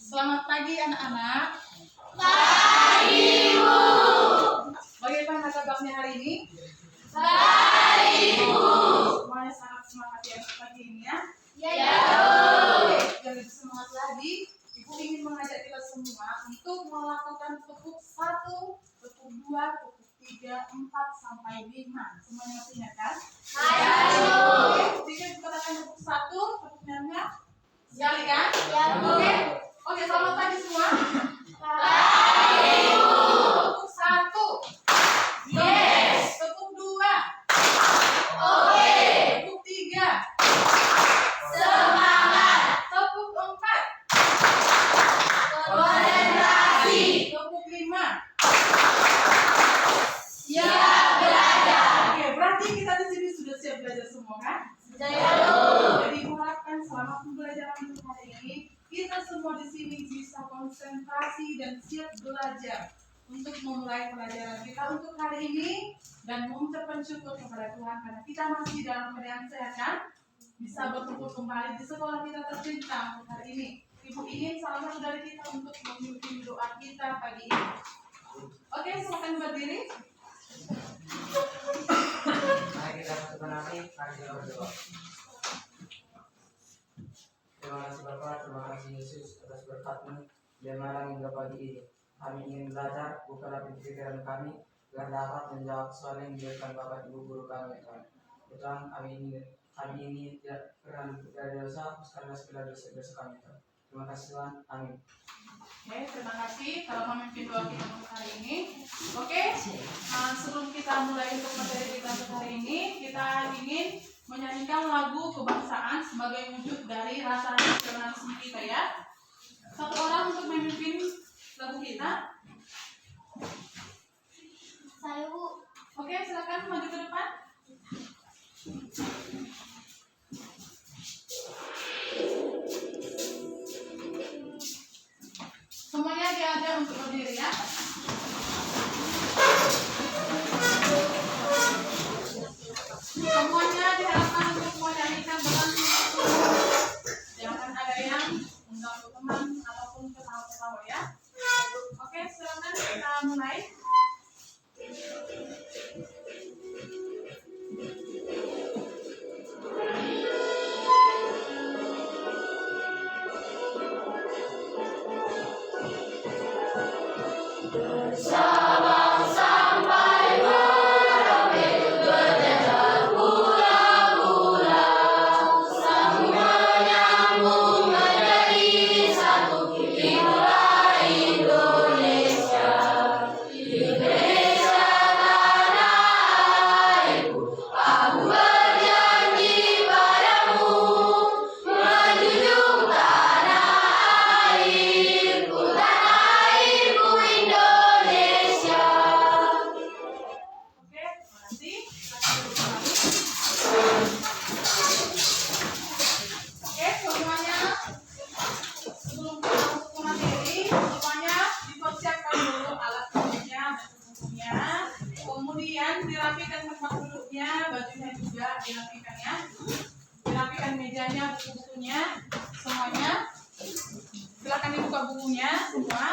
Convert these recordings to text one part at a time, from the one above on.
Selamat pagi anak-anak. Pagi, Bu. Bagaimana kabarnya hari ini? Baik, Bu. Semuanya sangat semangat ya pagi ini ya. Ya, Bu. Biar lebih semangat lagi, Ibu ingin mengajak kita semua untuk melakukan tepuk 1, tepuk 2, tepuk 3, 4 sampai 5. Semuanya masih ingat kan? Ya, Bu. Oke, kita akan tepuk 1, tepuknya sekali kan? Ya, Bu. Oke, selamat pagi semua. Pagi, Bu. Tepuk 1. Yes. Tepuk 2. Oke. Tepuk 3. Semangat. Tepuk 4. Konsentrasi. Tepuk 5. Siap belajar. Oke, berarti kita di sini sudah siap belajar semua kan? Ya, Bu. Jadi diharapkan selama pembelajaran untuk hari ini kita semua di sini bisa konsentrasi dan siap belajar untuk memulai pelajaran kita untuk hari ini dan mengucapkan syukur kepada Tuhan karena kita masih dalam keadaan sehat kan? Bisa berkumpul kembali di sekolah kita tercinta untuk hari ini. Ibu ingin salah satu dari kita untuk memimpin doa kita pagi ini. Oke, silakan berdiri. Mari kita berbenah, mari kita berdoa. Terima kasih Bapak, terima kasih Yesus atas berkat-Mu dan malam hingga pagi ini. Kami ingin belajar, bukalah pikiran kami agar dapat menjawab soal yang diberikan Bapak Ibu guru kami. Tuhan, kami ini tidak pernah dari dosa, karena segala dosa kami. Terima kasih Tuhan, amin. Oke, terima kasih kalau memimpin doa kita untuk hari ini. Oke, sebelum kita mulai untuk materi kita untuk hari ini, kita ingin menyanyikan lagu kebangsaan sebagai wujud dari rasa nasionalisme kita ya. Satu orang untuk memimpin lagu kita. Saya, Bu. Oke, silakan maju ke depan. Semuanya diajak untuk berdiri ya. Semuanya diharapkan untuk menyanyikan dengan sungguh-sungguh. Jangan ada yang mengganggu teman ataupun ketawa-ketawa ya. Oke, silakan kita mulai. Oke, terima kasih. Silakan duduk kembali. Oke, semuanya sebelum kita masuk ke materi, semuanya dipersiapkan dulu alat tulisnya dan bukunya. Kemudian dirapikan tempat duduknya, bajunya juga dirapikan ya. Dirapikan mejanya, buku-bukunya, semuanya. Silakan dibuka bukunya semua.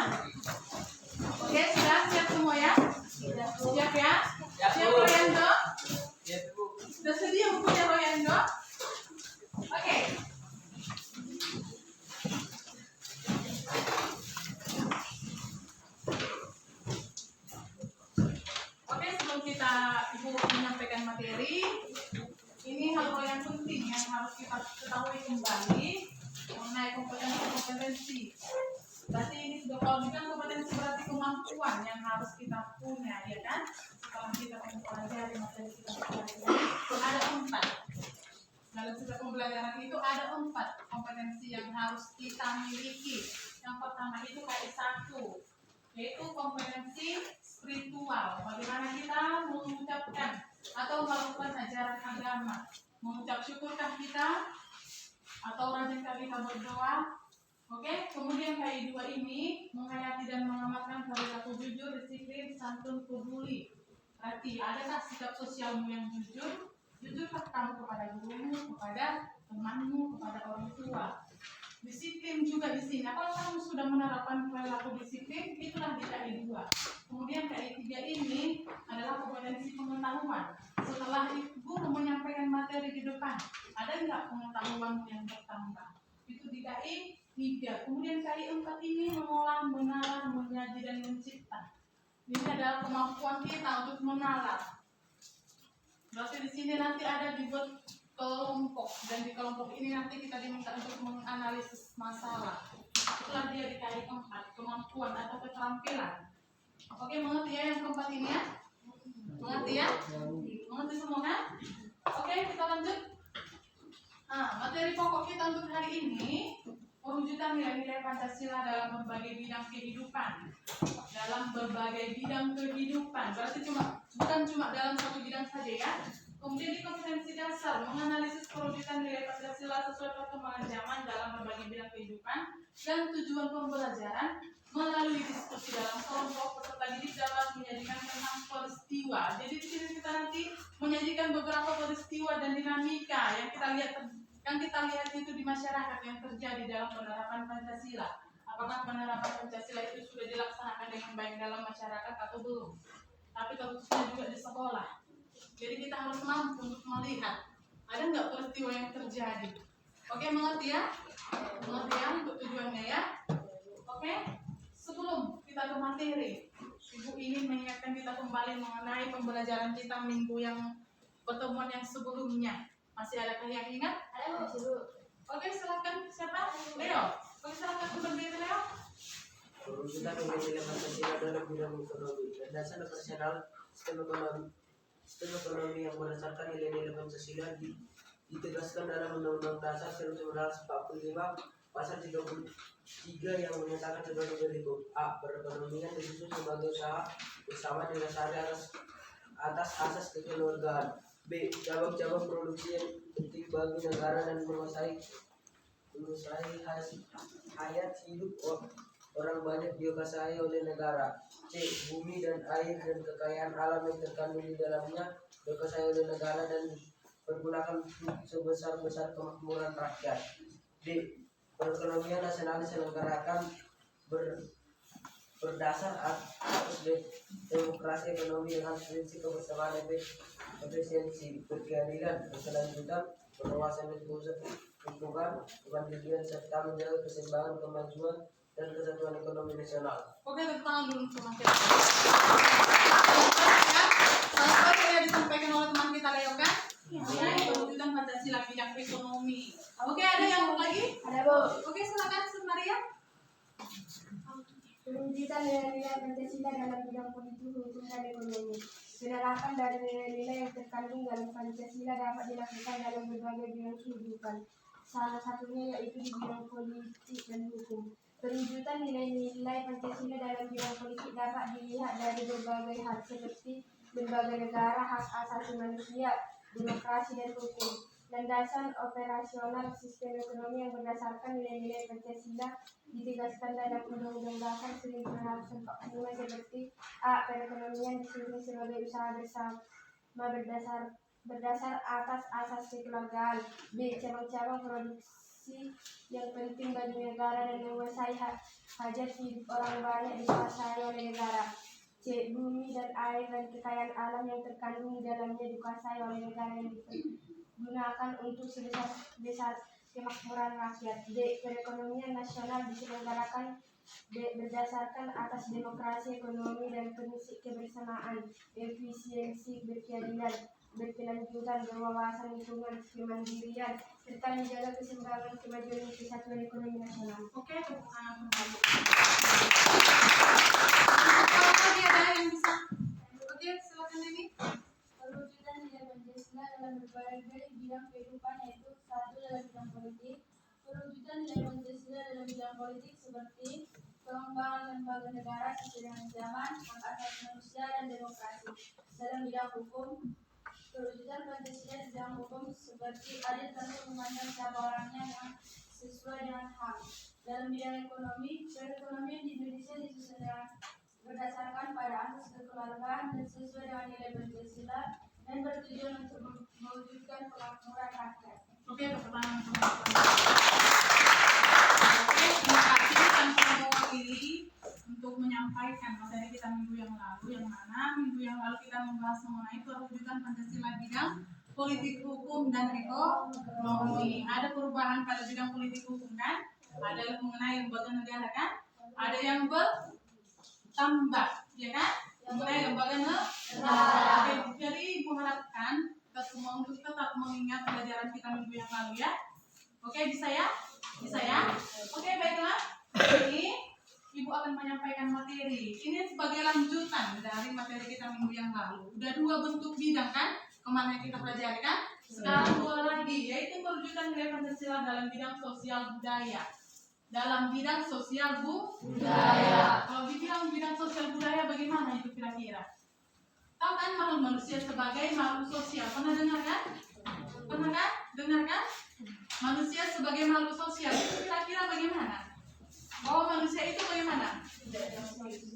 Oke, sudah siap semua ya? Siap ya? Siap Royando? Sudah sedia bukunya Royando? Oke. Oke, sebelum kita Ibu menyampaikan materi, ini hal yang penting yang harus kita ketahui kembali mengenai kompetensi. Berarti ini sudah kalau bukan kompetensi berarti kemampuan yang harus kita punya, ya kan? Setelah kita mempelajari materi kita hari ini, ada 4. Dalam setiap pembelajaran itu ada 4 kompetensi yang harus kita miliki. Yang pertama itu KI1, yaitu kompetensi spiritual. Bagaimana kita mengucapkan atau melakukan ajaran agama. Mengucap syukurkah kita atau rajinkah kita berdoa? Oke, kemudian KI2 ini menghayati dan mengamalkan perilaku jujur, disiplin, santun, peduli. Berarti adakah sikap sosialmu yang jujur? Jujurkah kamu kepada gurumu, kepada temanmu, kepada orang tua? Disiplin juga di sini. Kalau kamu sudah menerapkan perilaku disiplin, itulah di KI 2. Kemudian KI 3 ini adalah kompetensi pengetahuan. Setelah guru menyampaikan materi di depan, ada nggak pengetahuan yang bertambah? Itu di KI 3. Kemudian KI 4 ini mengolah, menalar, menyaji, dan mencipta. Ini adalah kemampuan kita untuk menalar. Berarti di sini nanti ada dibuat kelompok, dan di kelompok ini nanti kita diminta untuk menganalisis masalah. Itulah dia di KI 4, kemampuan atau keterampilan. Oke, mengerti ya yang keempat ini ya? Mengerti ya? Mengerti semua kan? Oke, kita lanjut. Nah, materi pokok kita untuk hari ini perwujudan nilai-nilai Pancasila dalam berbagai bidang kehidupan. Dalam berbagai bidang kehidupan. Berarti bukan cuma dalam satu bidang saja ya. Kemudian di kompetensi dasar menganalisis perwujudan nilai Pancasila sesuai perkembangan zaman dalam berbagai bidang kehidupan dan tujuan pembelajaran melalui diskusi dalam kelompok peserta didik dapat menyajikan tentang peristiwa. Jadi di sini kita nanti menyajikan beberapa peristiwa dan dinamika yang kita lihat itu di masyarakat yang terjadi dalam penerapan Pancasila. Apakah penerapan Pancasila itu sudah dilaksanakan dengan baik dalam masyarakat atau belum? Tapi terkhususnya juga di sekolah. Jadi kita harus mampu untuk melihat ada nggak peristiwa yang terjadi. Oke, mengerti ya? Mengerti ya untuk tujuannya ya? Oke? Sebelum kita ke materi, Ibu ingin mengingatkan kita kembali mengenai pembelajaran kita minggu yang pertemuan yang sebelumnya. Masih adakah yang ingat? Ada Bu. Oke, silakan. Siapa? Leo. Oke, silakan berdiri Leo. Perwujudan nilai-nilai Pancasila dalam bidang ekonomi. Landasan operasional sistem ekonomi yang berdasarkan nilai-nilai Pancasila ditegaskan dalam Undang-Undang Dasar 1945 pasal 33 yang menyatakan sebagai berikut. A. Perekonomian disusun sebagai usaha bersama didasari atas asas kekeluargaan. B. Cabang-cabang produksi yang penting bagi negara dan menguasai hayat hidup orang banyak dikuasai oleh negara. C. Bumi dan air dan kekayaan alam yang terkandung di dalamnya dikuasai oleh negara dan pergunakan sebesar-besar kemakmuran rakyat. D. Perekonomian nasional diselenggarakan berdasar atas demokrasi ekonomi dengan prinsip kebersamaan, efisiensi, berkeadilan, berkelanjutan, berwawasan lingkungan, kemandirian serta menjaga keseimbangan, kemajuan dan kesatuan ekonomi nasional. Oke, tepuk tangan dulu teman kita. Salah yang disampaikan oleh teman kita Leo kan? Ya, perwujudan Pancasila bidang ekonomi. Oke, ada yang lagi? Ada Bu. Oke, silakan Maria. Perwujudan nilai-nilai Pancasila dalam bidang politik, hukum, dan ekonomi. Penerapan dari nilai-nilai yang terkandung dalam Pancasila dapat dilakukan dalam berbagai bidang kehidupan. Salah satunya yaitu di bidang politik dan hukum. Perwujudan nilai-nilai Pancasila dalam bidang politik dapat dilihat dari berbagai hal seperti berbagai negara, hak asasi manusia, demokrasi, dan hukum. Landasan operasional sistem ekonomi yang berdasarkan nilai-nilai Pancasila ditegaskan dalam Undang-Undang Dasar 1945 seperti A. Perekonomian disusun sebagai usaha bersama berdasar atas asas kekeluargaan. B. Cabang-cabang produksi yang penting bagi negara dan menguasai hajat hidup orang banyak dikuasai oleh negara. C. Bumi dan air dan kekayaan alam yang terkandung di dalamnya dikuasai oleh negara yang digunakan untuk sebesar kemakmuran rakyat. D. Perekonomian nasional diselenggarakan berdasarkan atas demokrasi ekonomi dan prinsip kebersamaan, efisiensi, berkeadilan, berkelanjutan, berwawasan lingkungan, kemandirian, serta menjaga keseimbangan, kemajuan dan kesatuan ekonomi nasional. Oke, tepuk tangan kembali. Kalau tadi ada yang bisa? Oke, silakan ini. Perwujudan nilai Pancasila dalam berbagai bidang kehidupan yaitu 1. Dalam bidang politik. Perwujudan nilai Pancasila dalam bidang politik seperti pengembangan lembaga negara sesuai dengan zaman, hak asasi manusia, dan demokrasi. Dalam bidang hukum, perwujudan Pancasila di bidang hukum seperti adil tentu memandang siapa orangnya yang sesuai dengan HAM. Dalam bidang ekonomi, perekonomian di Indonesia disusun berdasarkan pada asas kekeluargaan dan sesuai dengan nilai Pancasila dan bertujuan untuk mewujudkan kemakmuran rakyat. Oke, tepuk tangan teman-teman. lalu, yang mana minggu yang lalu kita membahas mengenai perwujudan Pancasila bidang politik hukum dan ekonomi. Ada perubahan pada bidang politik hukum kan? Ada mengenai lembaga negara kan? Ada yang bertambah, ya kan? Mengenai lembaga negara. Oke, jadi ibu harapkan kita semua untuk tetap mengingat pelajaran kita minggu yang lalu ya. Oke, bisa ya? Bisa ya? Oke, baiklah. Ini ibu akan menyampaikan materi. Ini sebagai lanjutan dari materi kita minggu yang lalu. Udah 2 bentuk bidang kan? Kemana kita pelajari kan? Sekarang 2 lagi, yaitu perwujudan nilai Pancasila dalam bidang sosial budaya. Dalam bidang sosial budaya. Kalau dibilang bidang sosial budaya bagaimana itu kira-kira? Tahu kan makhluk manusia sebagai makhluk sosial? Pernah dengar kan? Pernah kan? Dengar kan? Manusia sebagai makhluk sosial itu kira-kira bagaimana? Bahwa manusia itu bagaimana?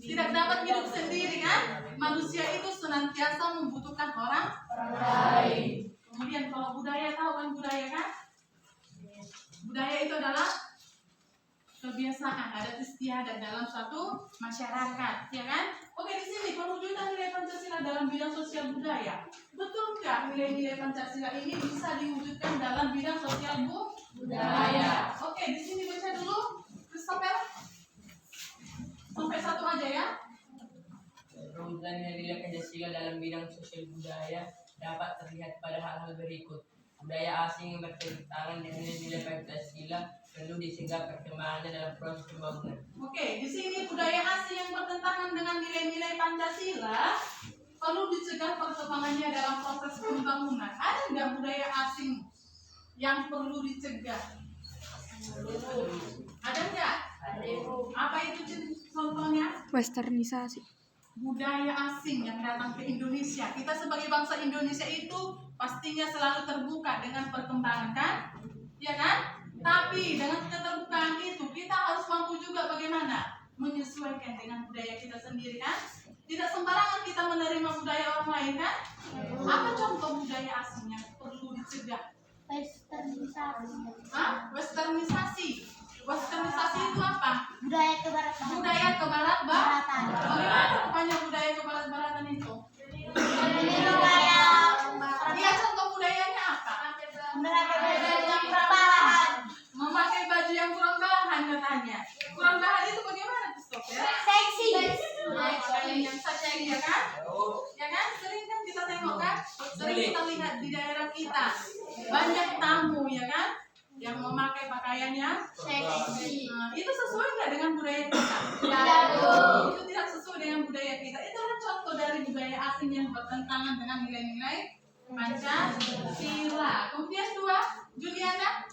Tidak dapat hidup sendiri kan? Manusia itu senantiasa membutuhkan orang lain. Kemudian kalau budaya, tahu kan budaya kan? Budaya itu adalah kebiasaan, adat istiadat dalam suatu masyarakat, ya kan? Oke, di sini perwujudan nilai Pancasila dalam bidang sosial budaya. Betul nggak nilai-nilai Pancasila ini bisa diwujudkan dalam bidang sosial budaya? Oke, di sini baca dulu. Sampai 1 aja ya. Perwujudan nilai Pancasila dalam bidang sosial budaya dapat terlihat pada hal-hal berikut. Budaya asing yang bertentangan dengan nilai Pancasila perlu dicegah perkembangannya dalam proses pembangunan. Oke, di sini budaya asing yang bertentangan dengan nilai-nilai Pancasila perlu dicegah perkembangannya dalam proses pembangunan. Ada nggak budaya asing yang perlu dicegah? Ada nggak? Apa itu contohnya? Westernisasi. Budaya asing yang datang ke Indonesia. Kita sebagai bangsa Indonesia itu pastinya selalu terbuka dengan perkembangan kan? Ya kan? Tapi dengan keterbukaan itu kita harus mampu juga bagaimana menyesuaikan dengan budaya kita sendiri kan? Tidak sembarangan kita menerima budaya orang lain kan? Apa contoh budaya asing yang perlu dicegah? Westernisasi. Westernisasi. Westernisasi itu apa? Budaya ke barat. Budaya ke barat-baratan. Bagaimana rupanya budaya ke barat-baratan itu? Iya, contoh budayanya apa? Memakai baju yang kurang bahan katanya. Kurang bahan itu bagaimana tuh stop ya? Seksi. Pakaian yang seksi ya kan? Ya kan? Sering kan kita tengok kan? Sering kita lihat di daerah kita banyak tamu ya kan? Yang memakai pakaiannya seksi. Nah, itu sesuai nggak dengan budaya kita? Itu tidak sesuai dengan budaya kita. Itu adalah contoh dari budaya asing yang bertentangan dengan nilai-nilai Pancasila. Kemudian 2, Juliana.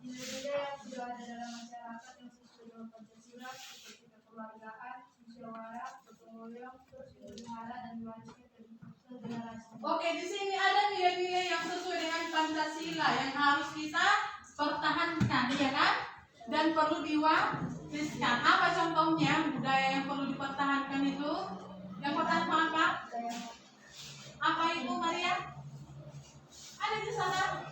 Nilai-nilai yang sudah ada dalam masyarakat yang sesuai dengan Pancasila seperti kekeluargaan, musyawarah, gotong royong, pelihara dan diwariskan ke generasi. Oke, di sini ada nilai-nilai yang sesuai dengan Pancasila yang harus kita pertahankan, ya kan? Dan perlu diwariskan. Apa contohnya budaya yang perlu dipertahankan itu? Yang pertama apa? Apa itu, Maria? Ada di sana?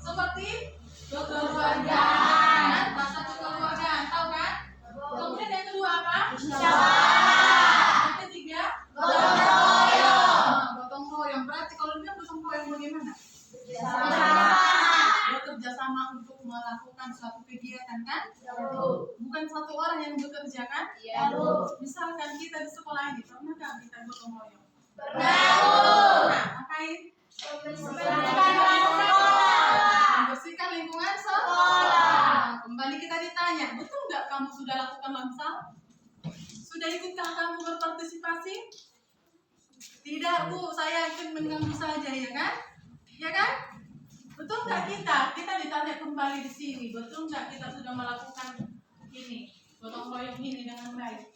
Seperti kekeluargaan, rasa kekeluargaan, tahu kan? Kemudian yang kedua apa? Yang ketiga? Gotong royong. Berarti kalau dia gotong royong bagaimana? Bekerja sama untuk melakukan suatu kegiatan kan? Bukan satu orang yang bekerja kan? Misalkan kita di sekolah ini pernah nggak kita gotong royong? Nah, ngapain? Membersihkan lingkungan sekolah. Kembali kita ditanya, betul nggak kamu sudah lakukan lamsal? Sudah ikutkah kamu berpartisipasi? Tidak, Bu, saya yakin mengganggu saja, ya kan? Ya kan? Betul nggak kita? Kita ditanya kembali di sini, betul nggak kita sudah melakukan ini, gotong royong ini dengan baik?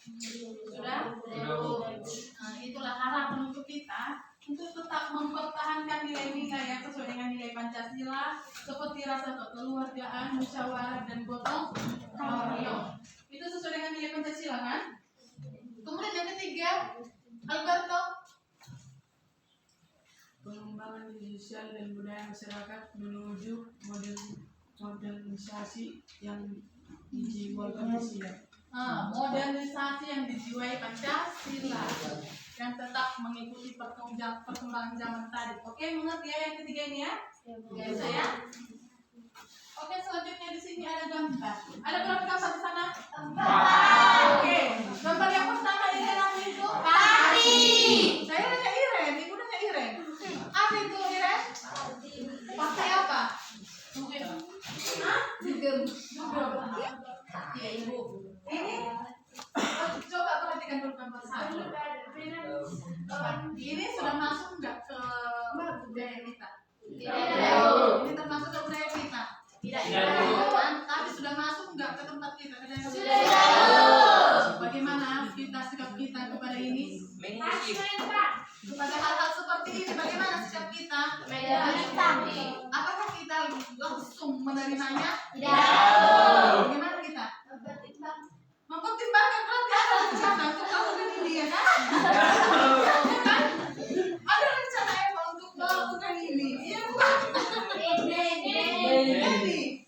Sudah? Nah, itulah harapan untuk kita untuk tetap mempertahankan nilai-nilai yang sesuai dengan nilai Pancasila seperti rasa kekeluargaan, musyawarah dan gotong royong. Itu sesuai dengan nilai Pancasila kan? Kemudian yang ketiga, Alberto. Pengembangan sosial dan budaya masyarakat menuju modernisasi yang dijiwai Pancasila. Modernisasi yang dijiwai Pancasila, yang tetap mengikuti perkembangan zaman tadi. Oke, mengerti ya yang ketiga ini ya? Bisa ya? Oke, selanjutnya di sini ada gambar. Ada berapa gambar di sana? 4. Oke, gambar yang pertama Iren apa itu? Padi. Saya nanya Iren, ibu nanya Iren. Apa itu Iren? Pakai apa? Hah? Dugem. Iya ibu. Ini coba perhatikan dulu gambar satu. Ini sudah masuk nggak ke budaya kita? Tidak. Ini termasuk ke budaya kita? Tidak. Tapi sudah masuk nggak ke tempat kita? Sudah. Bagaimana sikap kita kepada ini? Kepada hal-hal seperti ini, bagaimana sikap kita? Apakah kita langsung menerimanya? Tidak. Bagaimana kita? Mempertimbangkan, berarti ada rencana untuk melakukan ini ya kan? Ya kan? Ada rencana Eva untuk melakukan ini, iya bukan? Jadi,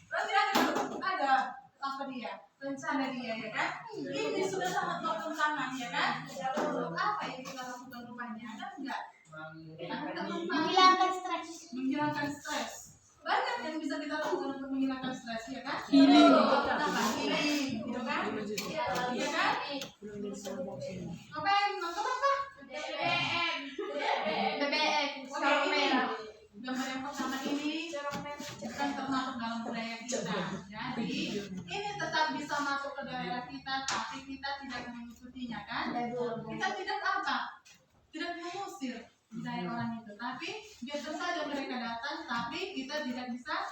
berarti ada apa dia? Rencana dia ya kan? Ini sudah sangat bertentangan ya kan? Untuk apa yang kita lakukan rupanya? Ada enggak? Menghilangkan stres. Banyak yang bisa kita lakukan untuk menghilangkan stres ya kan? Healing, gitu kan? Iya kan? Ngapain? Nonton apa? BBM. Oke, ini gambar yang pertama ini kan termasuk dalam budaya kita. Jadi ini tetap bisa masuk ke daerah kita, tapi kita tidak mengikutinya kan? Kita tidak apa? Tidak mengusir budaya orang itu, tapi biarkan saja mereka datang, tapi kita tidak bisa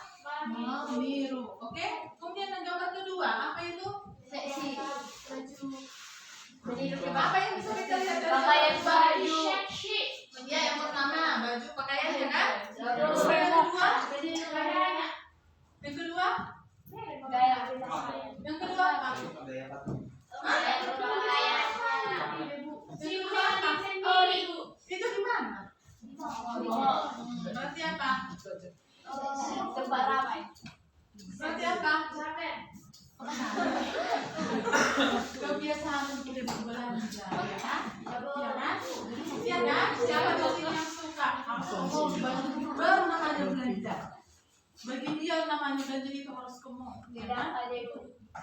meniru. Oke? Kemudian yang gambar kedua, apa itu? Apa yang bisa kita lihat dari baju? Ya, yang pertama baju pakaian ya kan? Terus yang kedua? Yang kedua apa? Itu di mana? Berarti apa? Berarti apa? Kebiasaan untuk berbelanja, ya kan? Ya kan? Ya kan? Siapa di sini yang suka? Namanya belanja. Bagi dia namanya belanja itu harus ke mall, ya kan?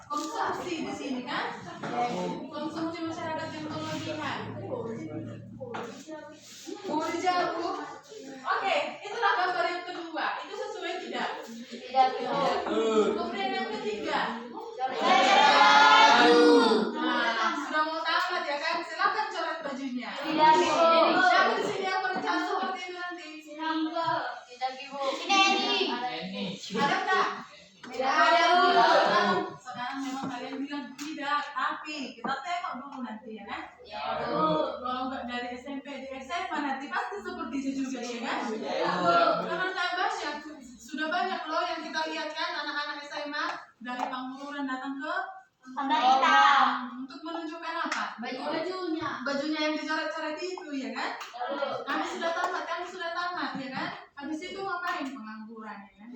Konsumsi di sini kan? Konsumsi masyarakat yang berlebihan. Oke, itulah gambar yang kedua. Itu sesuai tidak? Kemudian yang ketiga. Nah, sudah mau tamat ya kan? Silakan coret bajunya. Siapa di sini yang berencana seperti itu nanti? Ada nggak? Tidak ada. Sekarang memang kalian bilang tidak, tapi kita tengok dulu nanti ya kan? Kalau nggak dari SMP di SMA nanti pasti seperti itu juga ya kan? Karena banyak, sudah banyak loh yang kita lihat kan anak-anak SMA dari Pangururan datang ke untuk menunjukkan apa? Bajunya yang dicoret-coret itu ya kan? Kami sudah tamat ya kan? Habis itu ngapain? Pengangguran ya kan?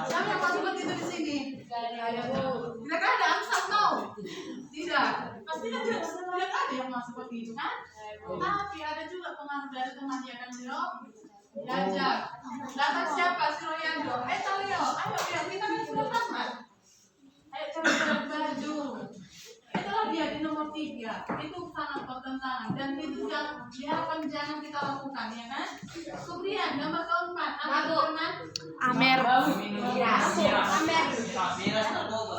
Siapa yang mau seperti itu di sini? Tidak ada, Amsal tahu? Tidak. Pastinya tidak ada yang mau seperti itu kan? Tapi ada juga pengaruh dari teman ya kan Leo? Diajak. Datang siapa? Si Royando. Leo, ayo kita kan sudah tamat. Ayo coret-coret baju. Itulah dia di nomor 3. Itu sangat bertentangan dan itu yang diharapkan jangan kita lakukan ya kan? Kemudian nomor keempat apa teman? Amer.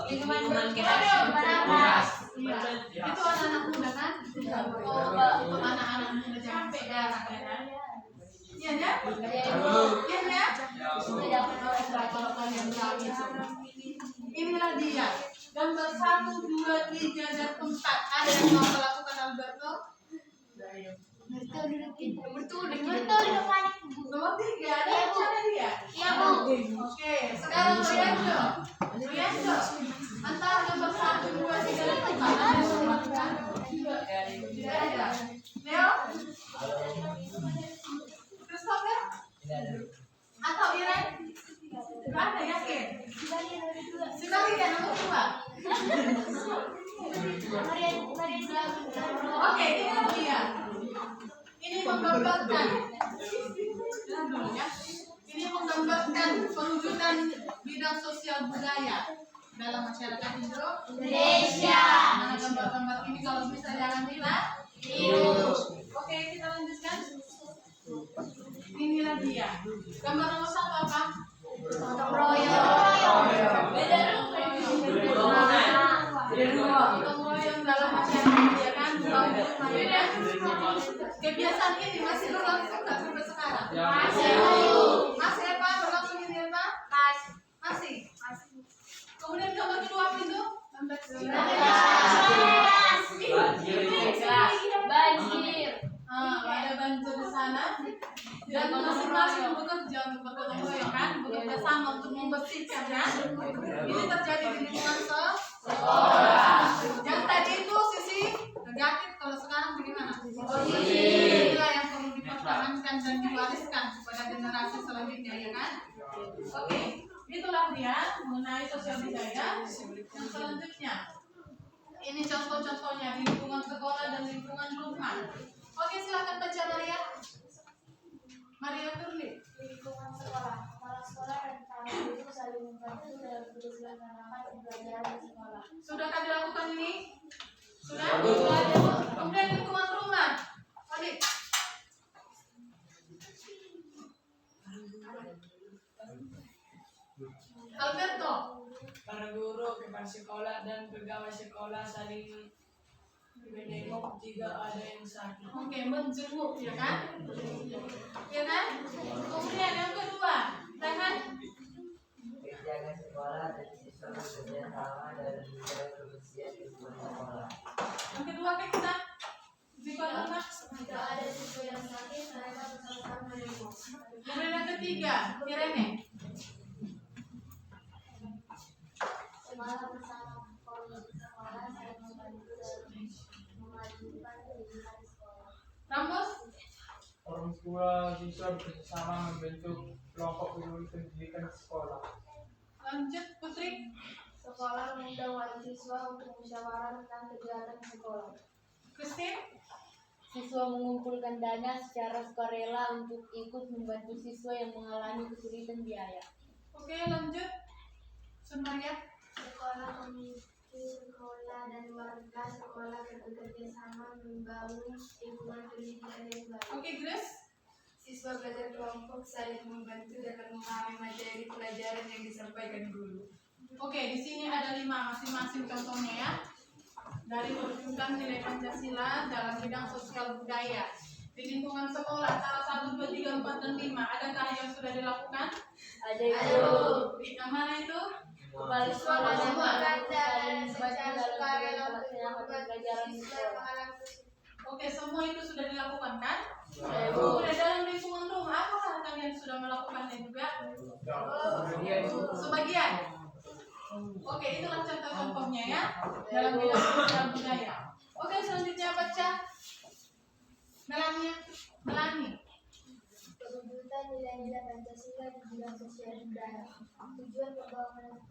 Itu anak-anak muda kan? Anak-anak muda jangan pegang ya kan? Iya ya? Iya ya? Kalau kalian tahu inilah dia. Gambar 1, 2, 3 dan 4. Ada yang mau melakukan Alberto? Nomor 3 ada yang cara dia? Iya Bu. Oke, sekarang Royando. Antara gambar 1, 2, 3 dan 4 ada yang mau melakukan? Tidak ada. Leo? Christopher? Atau Iren? Tidak ada, yakin? Sekali ya, nomor 2. menggambarkan. Lihat dulu ya. Ini menggambarkan perwujudan bidang sosial budaya dalam masyarakat Indonesia. Mana gambar-gambar ini kalau bisa jangan hilang. Oke, kita lanjutkan. Inilah dia. Gambar nomor 1 apa? Gotong royong. Gotong royong dalam masyarakat ya kan? Kebiasaan ini masih berlangsung nggak sampai sekarang? Masih apa? Berlangsung ini apa? Masih. Kemudian gambar kedua apa itu? Banjir. Ada banjir di sana dan masing-masing bekerja untuk bergotong royong kan, bekerja sama untuk membersihkan kan. Ini terjadi di lingkungan sekolah. Yang tadi itu sisi negatif, kalau sekarang bagaimana? Inilah yang perlu dipertahankan dan diwariskan kepada generasi selanjutnya ya kan. Oke, itulah dia mengenai sosial budaya. Yang selanjutnya ini contoh-contohnya di lingkungan sekolah dan lingkungan rumah. Oke, silakan baca Maria Turli. Di lingkungan sekolah, kepala sekolah dan tamu itu saling membantu dalam menyelenggarakan pembelajaran di sekolah. Sudahkah dilakukan ini? Sudah? Kemudian lingkungan rumah. Adik. Alberto. Para guru, kepala sekolah, dan pegawai sekolah saling menengok jika ada yang sakit. Oke, menjenguk ya kan? Ya kan? Kemudian yang kedua, Rehan. Menjaga sekolah dan siswa bekerja sama dan menjaga kebersihan di sekolah. Yang kedua kita di mana? Jika ada siswa yang sakit, mereka bersama-sama menengok. Kemudian yang ketiga, Irene. Semalam bersama komite sekolah, saya membantu dalam memajukan pendidikan sekolah. Ramos. Orang tua siswa bekerjasama membentuk kelompok peduli pendidikan di sekolah. Lanjut Putri. Sekolah mengundang wali siswa untuk musyawarah tentang kegiatan sekolah. Christine. Siswa mengumpulkan dana secara sukarela untuk ikut membantu siswa yang mengalami kesulitan biaya. Oke, lanjut Sunmaria. Sekolah komite sekolah dan warga sekolah bekerja sama membangun lingkungan pendidikan yang baik. Oke, Grace. Siswa belajar kelompok saling membantu dalam memahami materi pelajaran yang disampaikan guru. Oke, di sini ada 5 masing-masing contohnya ya. Dari perwujudan nilai Pancasila dalam bidang sosial budaya di lingkungan sekolah salah 1, 2, 3, 4, dan 5. Adakah yang sudah dilakukan? Ada itu Yang mana itu? kepala sekolah dan Semua guru saling secara membantu dalam sukarela melaksanakan pembelajaran di sekolah. Oke, semua itu sudah dilakukan kan? Kemudian dalam lingkungan rumah, apakah kalian sudah melakukannya juga? Sebagian. Oke, itulah contoh-contohnya ya dalam bidang sosial budaya. Oke, selanjutnya baca Melani. Perwujudan nilai-nilai Pancasila di bidang sosial budaya. Tujuan pembangunan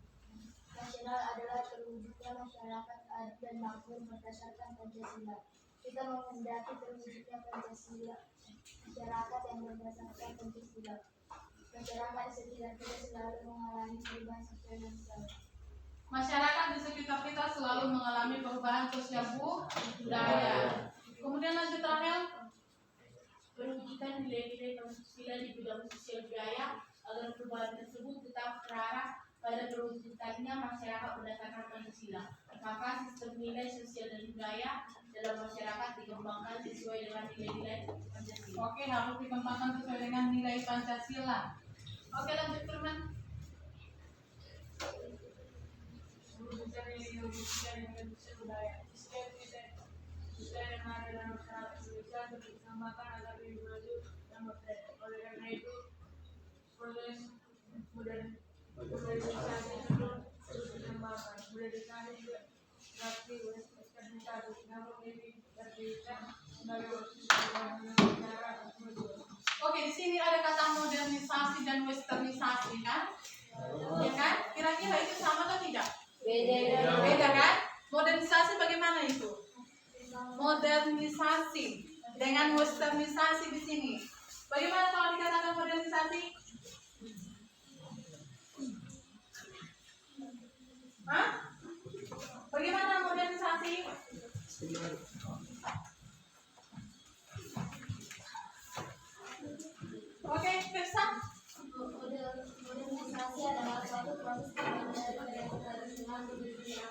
nasional adalah terwujudnya masyarakat adil dan makmur berdasarkan Pancasila. Kita menghendaki terwujudnya Pancasila, masyarakat yang berdasarkan Pancasila. Masyarakat setidaknya selalu mengalami perubahan sosial yang besar. Masyarakat di sekitar kita selalu mengalami perubahan sosial budaya. Kemudian lanjut Rahel. Perwujudan nilai-nilai Pancasila di bidang sosial budaya agar perubahan tersebut tetap terarah pada terwujudkannya masyarakat berdasarkan Pancasila. Maka sistem nilai sosial dan budaya dalam masyarakat dikembangkan sesuai dengan nilai-nilai Pancasila. Oke, harus dikembangkan sesuai dengan nilai Pancasila. Oke, lanjut Firman. Perwujudan nilai-nilai budaya. Siswa yang ada dalam masyarakat Indonesia bersamakan agar lebih maju dan berdaya. Oleh karena itu, proses modernisasi terus dikembangkan. Modernisasi juga berarti modernisasi, namun ini berkaitan sebagai masyarakat kemajuan. Oke, di sini ada kata modernisasi dan westernisasi kan? Ya kan? Kira-kira itu sama atau tidak? Beda. Beda kan? Modernisasi bagaimana itu? Modernisasi dengan westernisasi di sini. Bagaimana kalau dikatakan modernisasi? Hah? Bagaimana modernisasi? Oke, Firsa. Modernisasi adalah suatu proses perubahan dari tradisional menjadi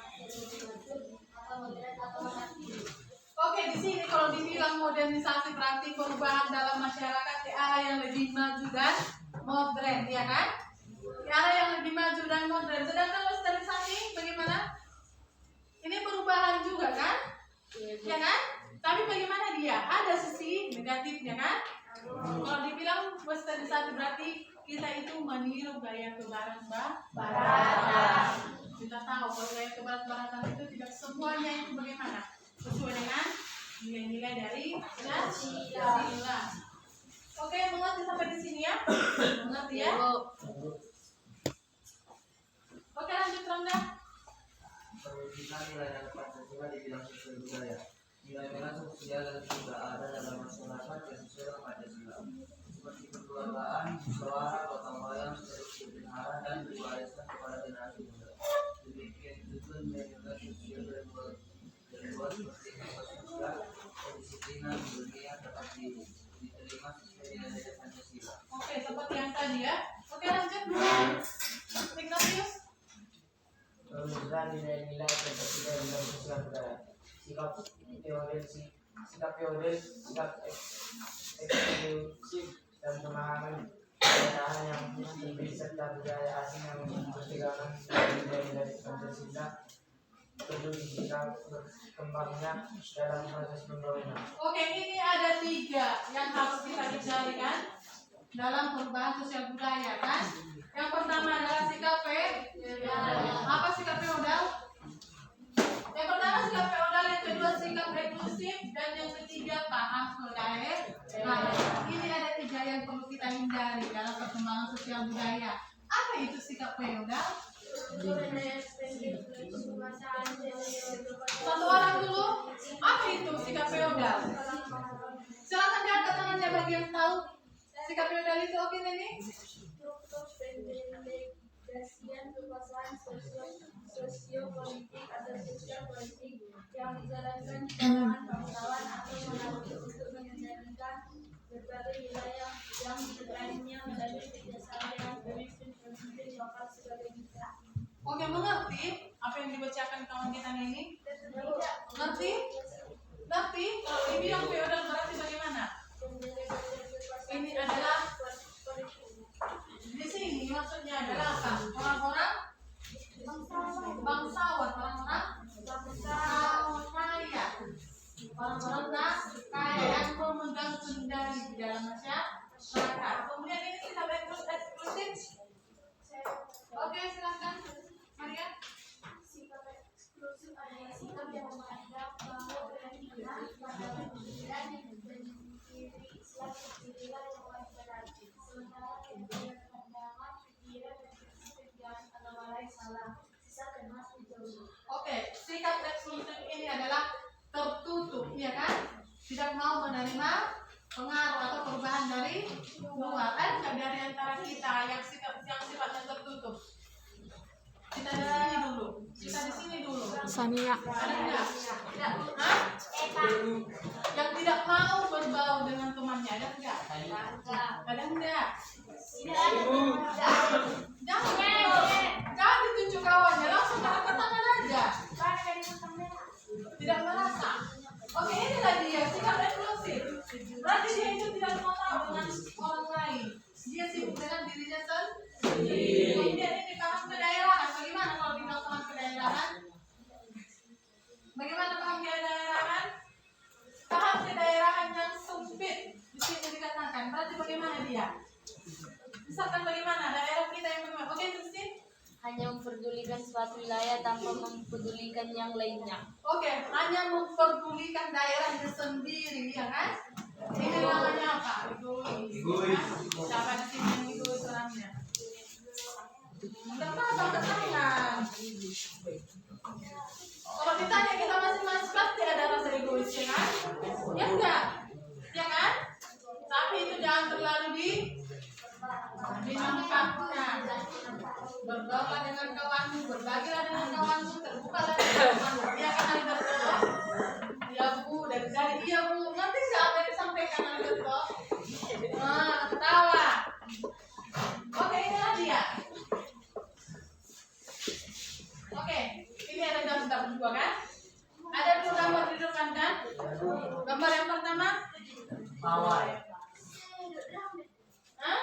atau modern atau monarki. Oke, di sini kalau dibilang modernisasi berarti perubahan dalam masyarakat ke arah yang lebih maju dan modern, ya kan? Ke arah yang lebih maju dan modern. Sedangkan westernisasi bagaimana? Ini perubahan juga kan? Ya kan? Tapi bagaimana dia? Ada sisi negatifnya kan? Kalau dibilang westernisasi berarti kita itu meniru gaya kebarat-baratan. Kita tahu kalau gaya kebarat-baratan itu tidak semuanya itu bagaimana? Sesuai dengan nilai-nilai dari Pancasila. Oke, mengerti sampai di sini ya? Mengerti ya? Oke, lanjut Rangga. Perwujudan nilai Pancasila di bidang sosial budaya. Nilai-nilai sosial dan juga ada dalam masyarakat yang sesuai dengan Pancasila, seperti kekeluargaan, musyawarah, gotong royong, kebenaran dan diwariskan kepada generasi muda. Demikian juga nilai-nilai sosial dari luar seperti sosial, kedisiplinan, dunia dapat diterima sesuai nilai-nilai Pancasila. Oke, seperti yang tadi ya. Oke, lanjut. Ignatius. Perwujudan nilai-nilai Pancasila di bidang sosial budaya. Sikap feodal, sikap eksklusif dan pemahaman daerah yang tinggi serta budaya asing yang berpegangan nilai-nilai Pancasila perlu disikap berkembangnya dalam proses pembangunan. Oke, ini ada 3 yang harus kita hindari dalam perubahan sosial budaya kan? Yang pertama adalah sikap apa sikap feodal? Yang pertama sikap feodal, yang kedua sikap eksklusif, dan yang ketiga paham daerah. Ini ada 3 yang perlu kita hindari dalam perkembangan sosial budaya. Apa itu sikap feodal? Satu orang dulu. Apa itu sikap feodal? Silakan diangkat tangannya bagi yang tahu sikap feodal itu. Oke, Neni. Pendelegasian kekuasaan sosio-politik atau sosial politik yang dijalankan di kalangan bangsawan atau monarki untuk mengendalikan berbagai wilayah yang diteranginya melalui kerjasama dengan pemimpin lokal sebagai mitra. Oke, mengerti apa yang dibacakan kawan kita ini? Ngerti? Ngerti? Kalau dibilang feodal berarti bagaimana? Ini adalah di sini maksudnya adalah apa? Orang-orang bangsawan, orang-orang kaya, orang-orang kaya yang memegang kendali di dalam masyarakat. Kemudian ini sikap eksklusif. Oke, silakan Maria. Sikap eksklusif adalah sikap yang menganggap bahwa keyakinan pada perbedaan dan diri Islam sendirilah yang paling benar. Sementara kemudian pandangan, pikiran, dan kerjaan agama lain salah. Sisa dan mas dijauhi. Oke, sikap eksklusif ini adalah tertutup, ya kan? Tidak mau menerima pengaruh atau perubahan dari luar, kan? Dari antara kita yang sifatnya tertutup. Kita di sini dulu. Sania. Ada enggak? Hah? Yang tidak mau berbaur dengan temannya, ada enggak? Ada enggak? Jangan ditunjuk kawannya, langsung angkat tangan aja. Tidak merasa. Oke, inilah dia sikap eksklusif. Berarti dia itu tidak mau tahu dengan orang lain. Dia sibuk dengan dirinya sendiri. Kemudian ini paham kedaerahan. Bagaimana kalau dibilang paham kedaerahan? Bagaimana paham kedaerahan? Paham kedaerahan yang sempit di sini dikatakan. Berarti bagaimana dia? Misalkan bagaimana daerah kita yang bagaimana? Oke, Christine. Hanya memperdulikan suatu wilayah tanpa mempedulikan yang lainnya. Oke, hanya memperdulikan daerahnya sendiri, ya kan? Ini namanya apa? Egois. Siapa di sini yang egois orangnya? Enggak apa-apa, angkat tangan. Kalau ditanya kita masing-masing pasti ada rasa egois, ya kan? Ya enggak? kita berdua kan? Ada dua gambar di depan kan? Gambar yang pertama? Mawar. Hah?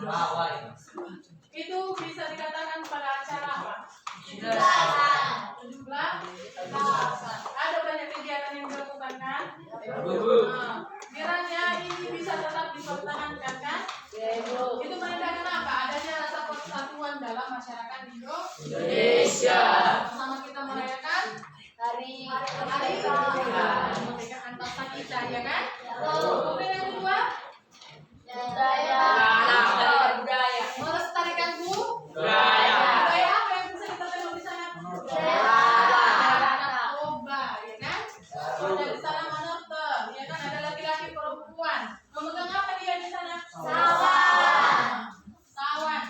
Mawar. Itu bisa dikatakan pada acara apa? 17 ada banyak kegiatan yang dilakukan kan? Nah, kiranya ini bisa tetap dipertahankan kan? Itu menandakan apa? Adanya rasa persatuan dalam masyarakat Indonesia. Sama kita merayakan hari kemerdekaan bangsa kita ya kan? Kemudian yang kedua budaya. melestarikan Budaya. budaya apa yang bisa kita tengok di sana? Toba, ya kan? Ada di sana manortor, ya kan? Ada laki-laki perempuan. Memegang apa dia di sana? Sawan.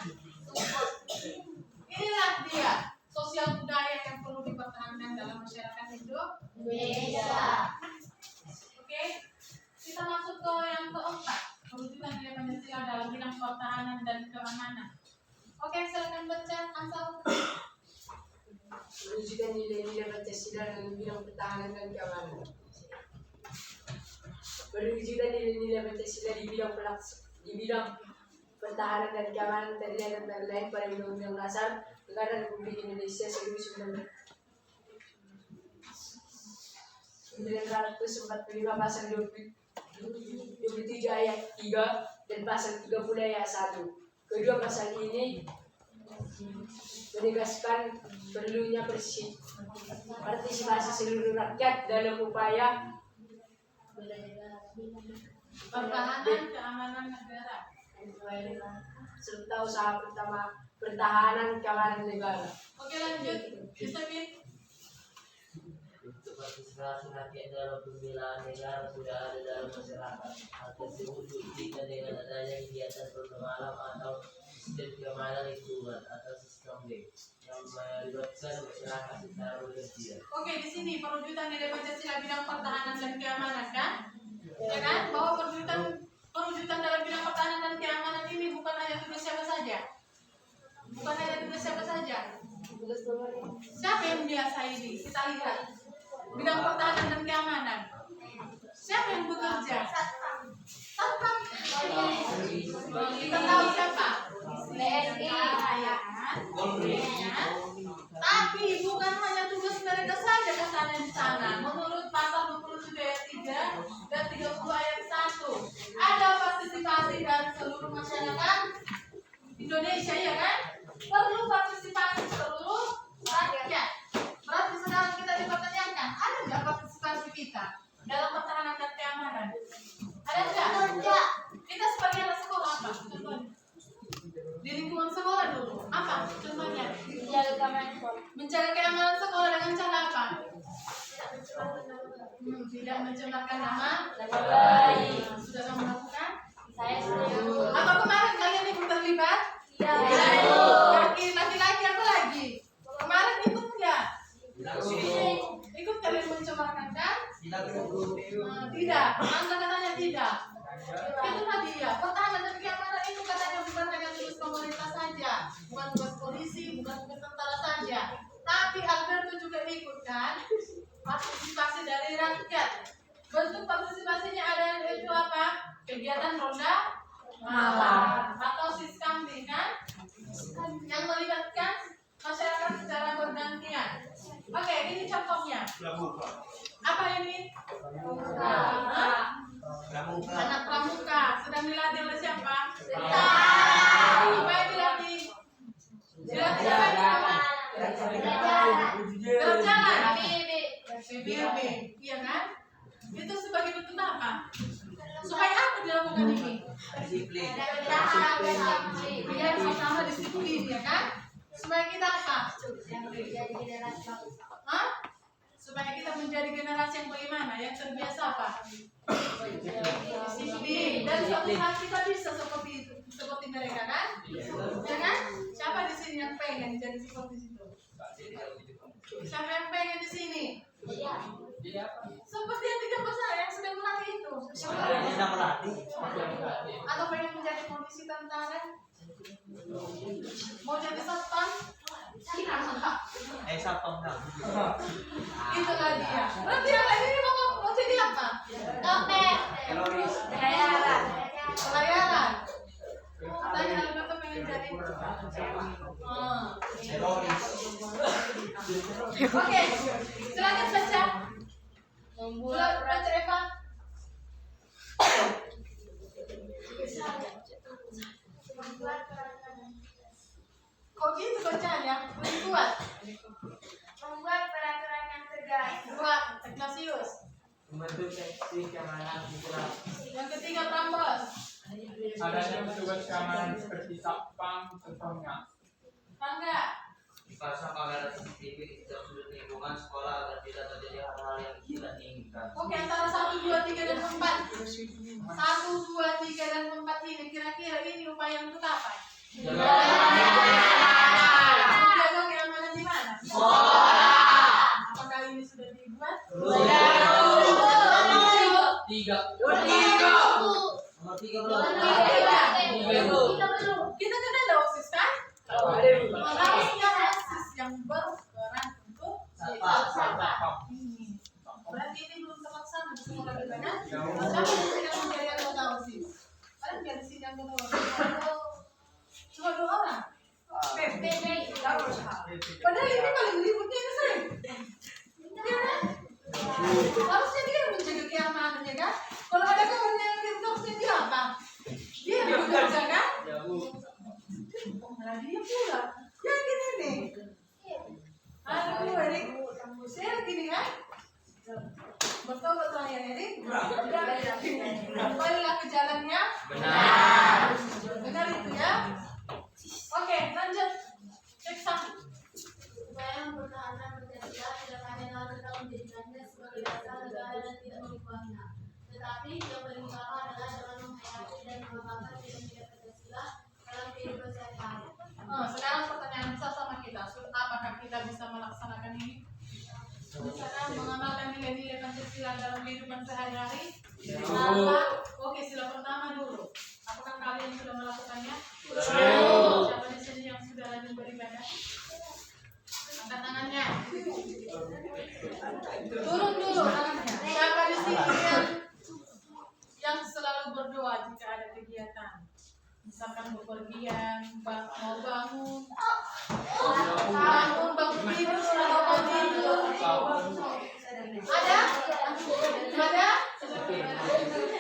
Inilah dia sosial budaya yang perlu dipertahankan dalam masyarakat Indonesia. Oke, kita masuk ke yang keempat, perwujudan nilai Pancasila dalam bidang pertahanan dan keamanan. Oke, silakan baca Ansal. Perwujudan nilai-nilai Pancasila dalam bidang pertahanan dan keamanan. Perwujudan nilai-nilai Pancasila di bidang pertahanan dan keamanan terlihat antara lain pada Undang-Undang Dasar Negara Republik Indonesia 1945 pasal 27 ayat 3 dan pasal 30 ayat 1. Kedua pasal ini menegaskan perlunya partisipasi seluruh rakyat dalam upaya Pertahanan keamanan negara. serta usaha pertahanan keamanan negara. Oke, lanjut. Yusufin. Partisipasi rakyat dalam pembelaan negara sudah ada dalam masyarakat. Hal tersebut dibuktikan dengan adanya kegiatan program alam atau sistem keamanan lingkungan atau sistem B yang melibatkan masyarakat secara bergantian. Oke, di sini perwujudan nilai Pancasila bidang pertahanan dan keamanan kan? Ya kan? Bahwa perwujudan dalam bidang pertahanan dan keamanan ini bukan hanya tugas siapa saja. Bukan hanya tugas siapa saja. Siapa yang biasa ini? Kita lihat. Bidang pertahanan dan keamanan. Siapa yang bekerja? Satpam. Kita tahu siapa? TNI. Ya kan? Tapi bukan hanya tugas mereka saja katanya di sana. Menurut pasal 27 ayat 3 dan 30 ayat 1, ada partisipasi dari seluruh masyarakat Indonesia, ya kan? Perlu partisipasi seluruh rakyat. Berarti sekarang kita dipertanyakan, ada nggak partisipasi kita dalam pertahanan dan keamanan? Ada nggak? Kita sebagai anak sekolah apa? Contohnya di lingkungan sekolah dulu apa? Contohnya menjaga keamanan sekolah dengan cara apa? Tidak mencemarkan nama baik. Sudah kamu lakukan? Saya setuju. Atau kemarin kalian ikut terlibat? Iya. Laki-laki apa lagi? Kemarin ikut nggak? Ikut kalian mencemarkan kan? Tidak. Anda katanya tidak. Itulah dia. Pertahanan dan keamanan itu katanya bukan hanya tugas pemerintah saja, bukan tugas polisi, bukan tugas tentara saja. Tapi Alberto juga ikut kan? Partisipasi dari rakyat. Bentuk partisipasinya ada itu apa? Kegiatan ronda malam atau siskamling kan? Yang melibatkan masyarakat secara bergantian. Oke, ini contohnya. Apa ini? Anak pramuka sedang dilatih oleh siapa? Apa yang dilatih? Dilatih apa? Berjalan. PBB, iya kan? Itu sebagai bentuk apa? Supaya apa dilakukan ini? Disiplin. Yang pertama disiplin, ya kan? Supaya kita apa? Hah? Supaya kita menjadi generasi yang bagaimana? Yang terbiasa apa? Disiplin. Dan suatu saat kita bisa seperti itu, seperti mereka kan? Ya kan? Siapa di sini yang pengen jadi seperti itu? Siapa yang pengen di sini? Seperti yang 3 besar yang sedang melatih itu. Atau pengen menjadi polisi tentara? Mau jadi satpam? sapam na. Itulah dia. Berarti anak ini mau jadi apa? Dokter. Teroris. Pelayaran. Katanya Alberto pengen jadi. Teroris. Oke, silakan baca. Membuat Baca Eva. Kok gitu bacanya? Lebih kuat. Membuat peraturan yang tegas. Dua, Ignatius. Membentuk seksi keamanan itulah. Yang ketiga, Prambos. Adanya petugas keamanan seperti satpam contohnya. Tangga. Dipasang kamera CCTV di setiap sudut lingkungan sekolah agar tidak terjadi hal-hal yang tidak diinginkan. Oke, antara 1, 2, 3, dan 4. 1, 2, 3, dan 4 ini kira-kira ini upaya untuk apa? Jaga keamanan di mana? Apakah ini sudah dibuat? Tiga. Nomor 3 belum. Kita kan ada OSIS kan? Harusnya OSIS yang berperan untuk ini. Berarti ini belum terlaksana di sekolah kita kan? Siapa di sini yang menjadi anggota OSIS? Ada nggak di sini anggota OSIS? Cuma 2 orang. Padahal ini paling ributnya ini sering. Iya kan? Harusnya dia yang menjaga keamanannya kan? Kalau ada kawannya yang ribut harusnya dia apa? Dia yang bekerja kan? Malah dia pula. Ya gini nih. Aduh, Erik. Saya gini kan? Betul ya, Erik? Kembalilah ke jalannya. Benar. Benar itu ya. Oke, lanjut. Cek satu. Upaya mempertahankan Pancasila tidak hanya dalam rangka menjadikannya sebagai dasar negara dan tidak mengubahnya, tetapi yang paling utama adalah dalam menghayati dan mengembangkan nilai-nilai Pancasila dalam kehidupan sehari-hari. Sekarang pertanyaan besar sama kita. Apakah kita bisa melaksanakan ini? Misalkan mengamalkan nilai-nilai Pancasila dalam kehidupan sehari-hari? Oke, sila pertama dulu. Apakah kalian sudah melakukannya? Siapa di sini yang sudah rajin beribadah? Angkat tangannya. Turun dulu tangannya. Siapa di sini yang selalu berdoa jika ada kegiatan? Misalkan bepergian, mau bangun tidur, selalu mau tidur. Ada? Ada?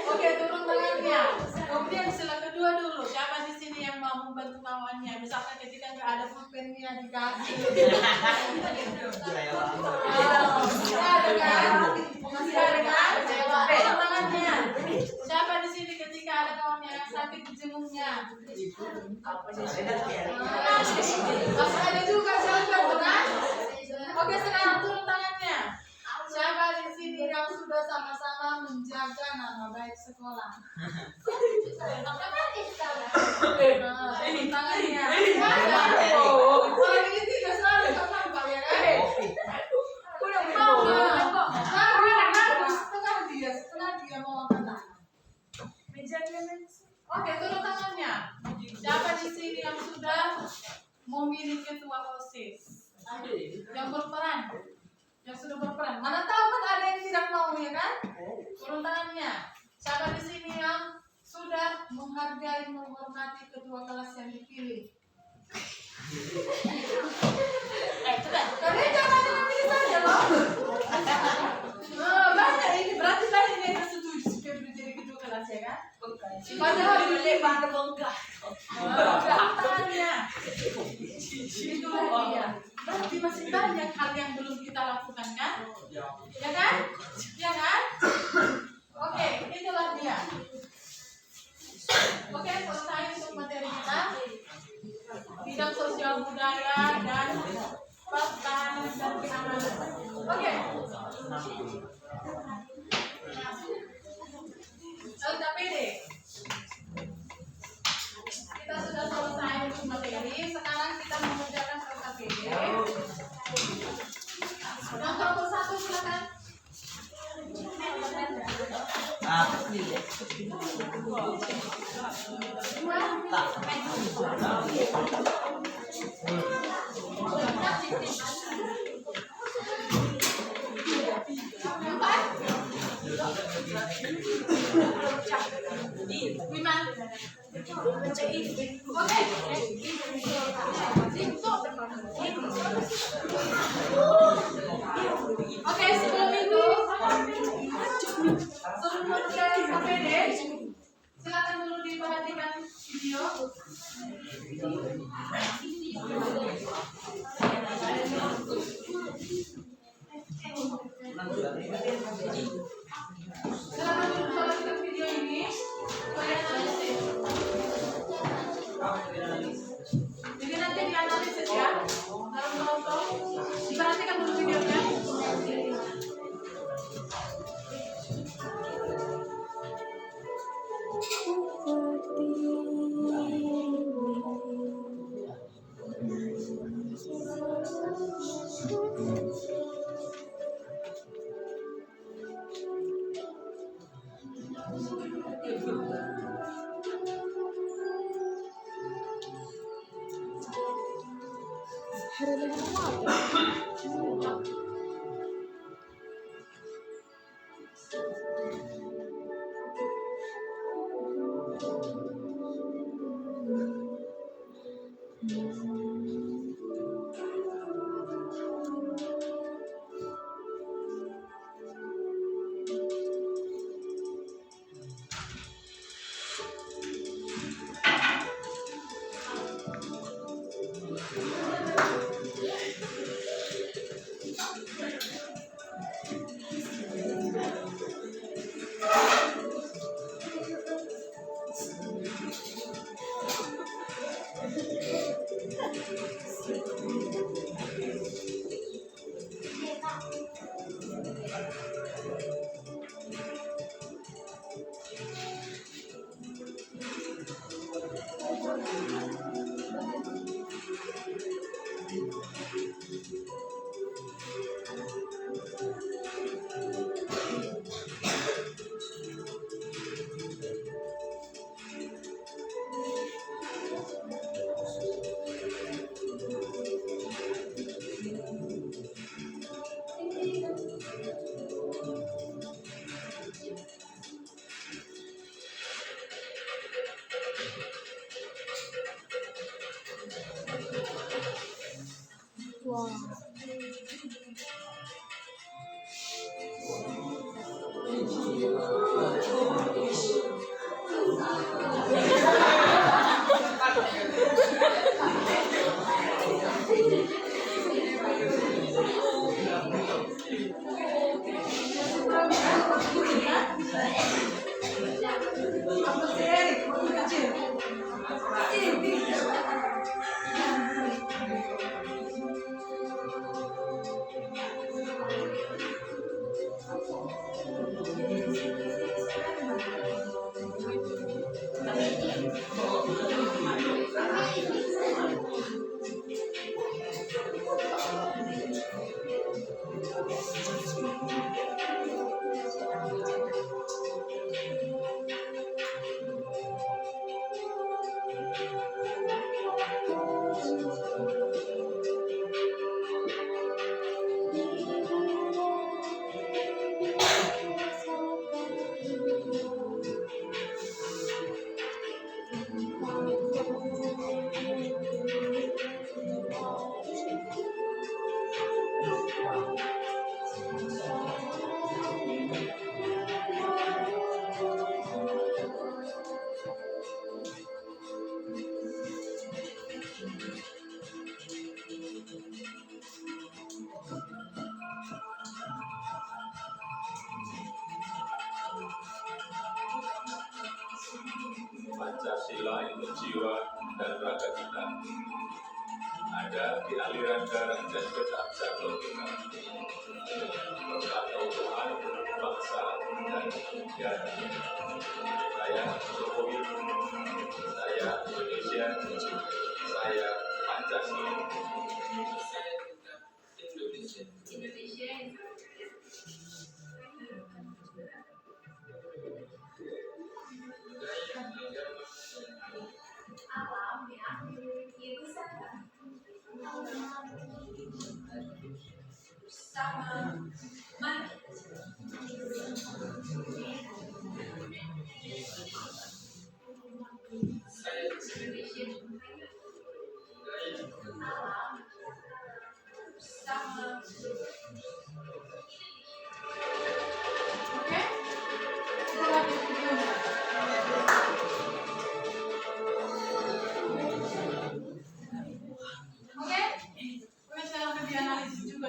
Oke, turun tangannya. Kemudian sila kedua dulu. Siapa di sini yang mau membantu kawannya? Misalkan ketika nggak ada pulpennya dikasih. Ada kan? Masih ada kan? Turun tangannya. Siapa di sini ketika ada kawannya yang sakit dijenguknya? Masih ada juga siapa kan? Oke, sekarang turun tangannya. Siapa di sini yang sudah sama-sama menjaga nama baik sekolah? Turun tangannya. Kalau ini tidak selalu nampak ya kan? Setengah dia mau angkat tangan. Oke, turun tangannya. Siapa di sini yang sudah memilih ketua OSIS? Yang berperan? Yang sudah berperan? Mana tahu kan ada yang tidak mau ya kan? Turun tangannya. Siapa di sini yang sudah menghargai, menghormati ketua kelas yang dipilih? Kalian jangan memilih saja loh. Banyak ini, berarti banyak yang setuju supaya menjadi ketua kelas ya kan? Padahal dipilih bangga bangga. Tangannya. Itulah dia. Berarti masih banyak hal yang belum kita lakukan kan? Ya kan? Ya kan? Oke, itulah dia. Oke, selesai untuk materi kita. Bidang sosial budaya dan pertahanan dan keamanan. Oke. LKPD. Kita sudah selesai untuk materi. Sekarang kita mengerjakan LKPD. Yang nomor 1 silakan. Dua. Gimana? Oke. Oke, sebelum itu ke KPD, silakan dulu diperhatikan video. Silakan dulu diperhatikan video ini. Kalian analisis. Jadi nanti dianalisis ya. Dalam kelompok. Diperhatikan dulu videonya. Pancasila itu jiwa dan raga kita. Ada di aliran darah dan detak jantung kita. Persatuan bangsa dan negara. Saya Jokowi, saya Indonesia, saya Pancasila. Saya Indonesia. Sama mana?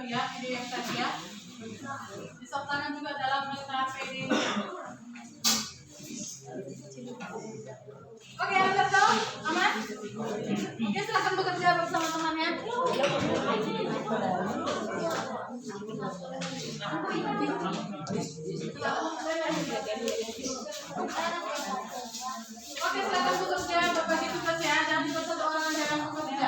tadi ya, video yang tadi ya. Disertakan juga dalam LKPD. Oke, lanjut dong, aman? Oke, silakan bekerja bersama temannya. Oke, silakan bekerja, berbagi tugas ya. Jangan cuma satu orang aja yang bekerja.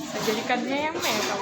Saya jadikannya yang merah.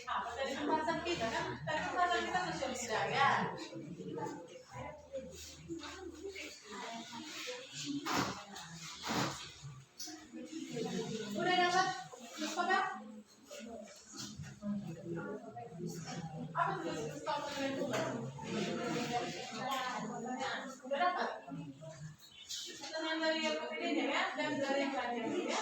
Apa tadi pembahasan kita kan? Tadi pembahasan kita sosial budaya. Udah dapat? Apa? Apa tulis stop dengan tugas? Udah dapat? Pertanyaan dari yang PPD-nya ya, dan dari yang lainnya ya.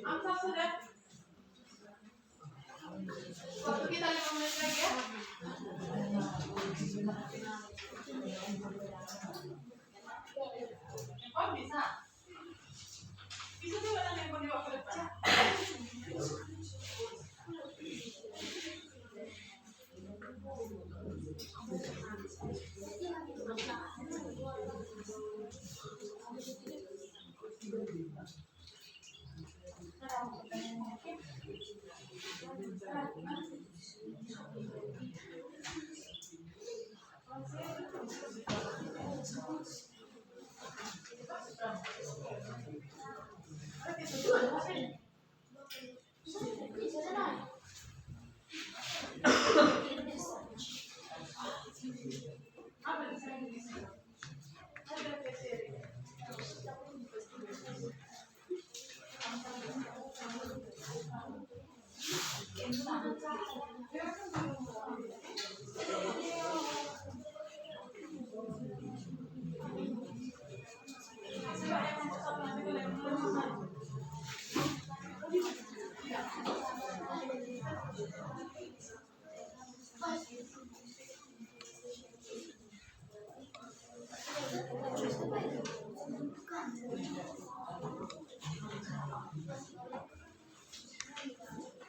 Apa sudah? Waktu kita 5 menit lagi ya. Oh bisa. Bisa juga nanti yang di waktu depan.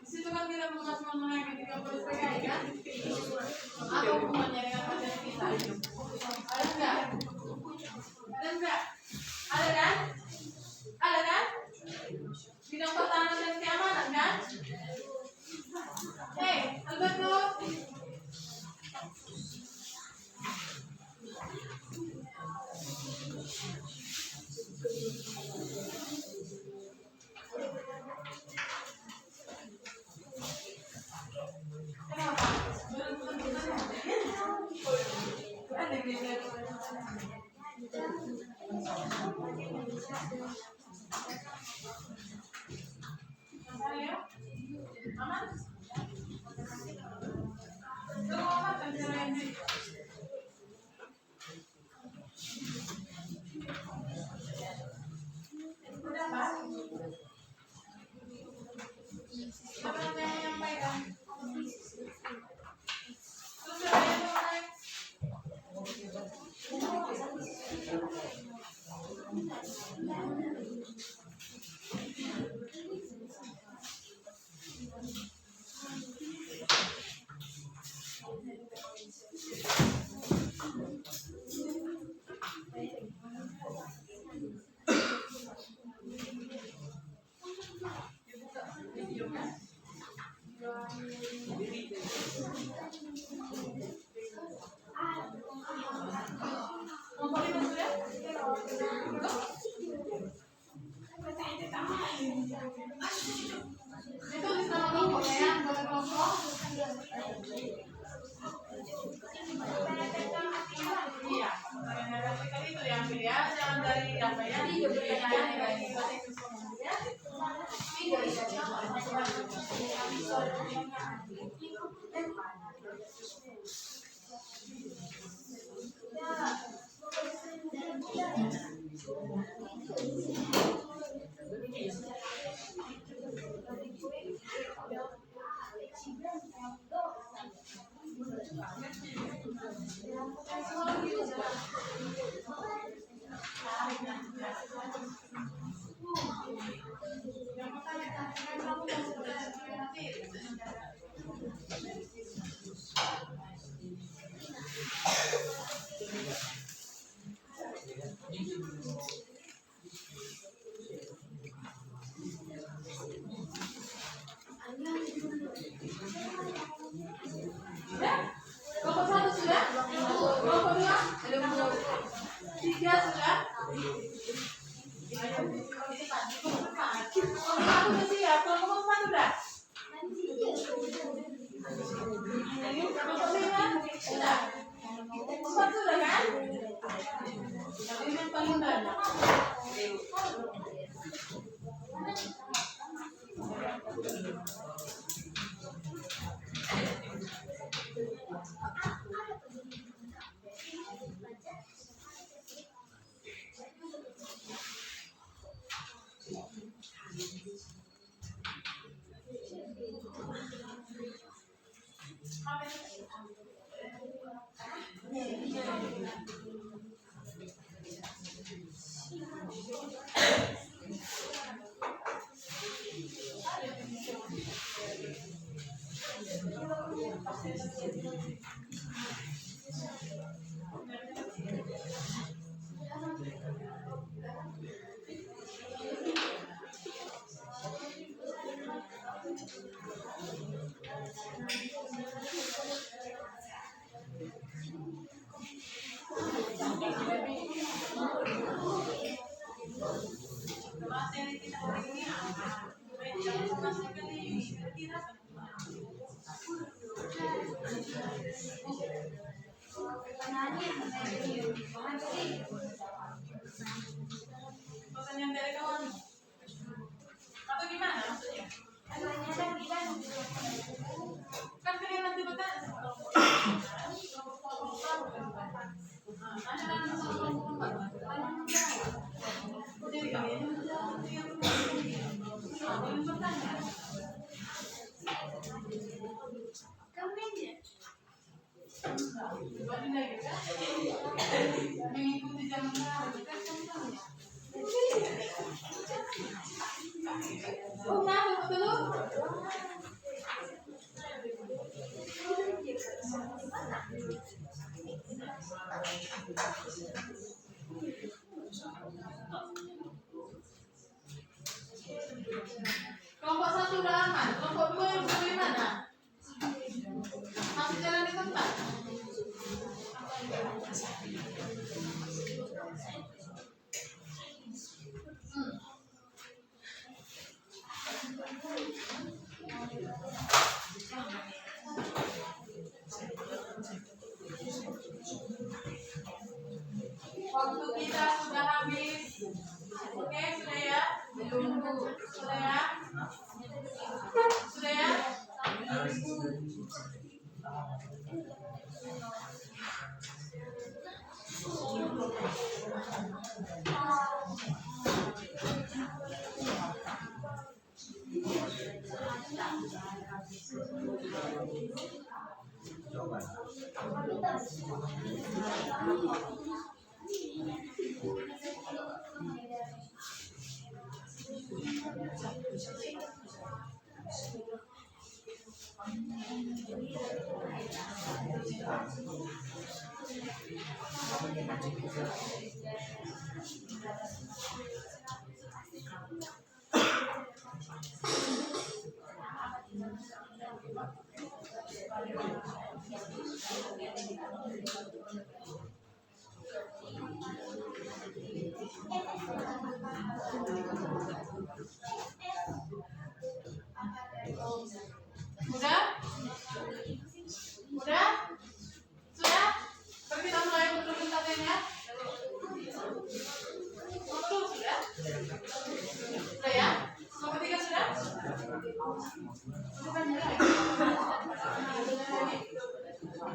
Situ kan kita mengulas mengenai ketika PKI kan? Apa hubungannya dengan materi kita? Ada enggak? Ada enggak? Ada kan? Ada kan? Bidang pertahanan dan keamanan kan? Hei, Alberto. Kelompok Ditulis nama kelompoknya ya, nama kelompok. Iya, pertanyaan artikel itu diambil ya, jangan dari apa ya? Pertanyaan dari itu semua ya. Kelompok 1 sudah? Kelompok 2? Belum. 3 sudah? Kelompok 1 udah siap, kelompok 4 udah? Kelompok 5 sudah? 4 sudah kan? Ini yang paling banyak. Pertanyaan dari kawan atau gimana maksudnya? Kan kalian nanti bertanya sama kelompok. Tanya sama kelompok 4. Jadi kalian yang bertanya. Mengikuti zaman sekarang kan contohnya. Betul? Kelompok 1 udah aman, kelompok 2 yang bagaimana? Masih jalan di tempat? Waktu kita sudah habis. Oke, sudah ya? Belum, Bu. Sudah ya? Sudah ya?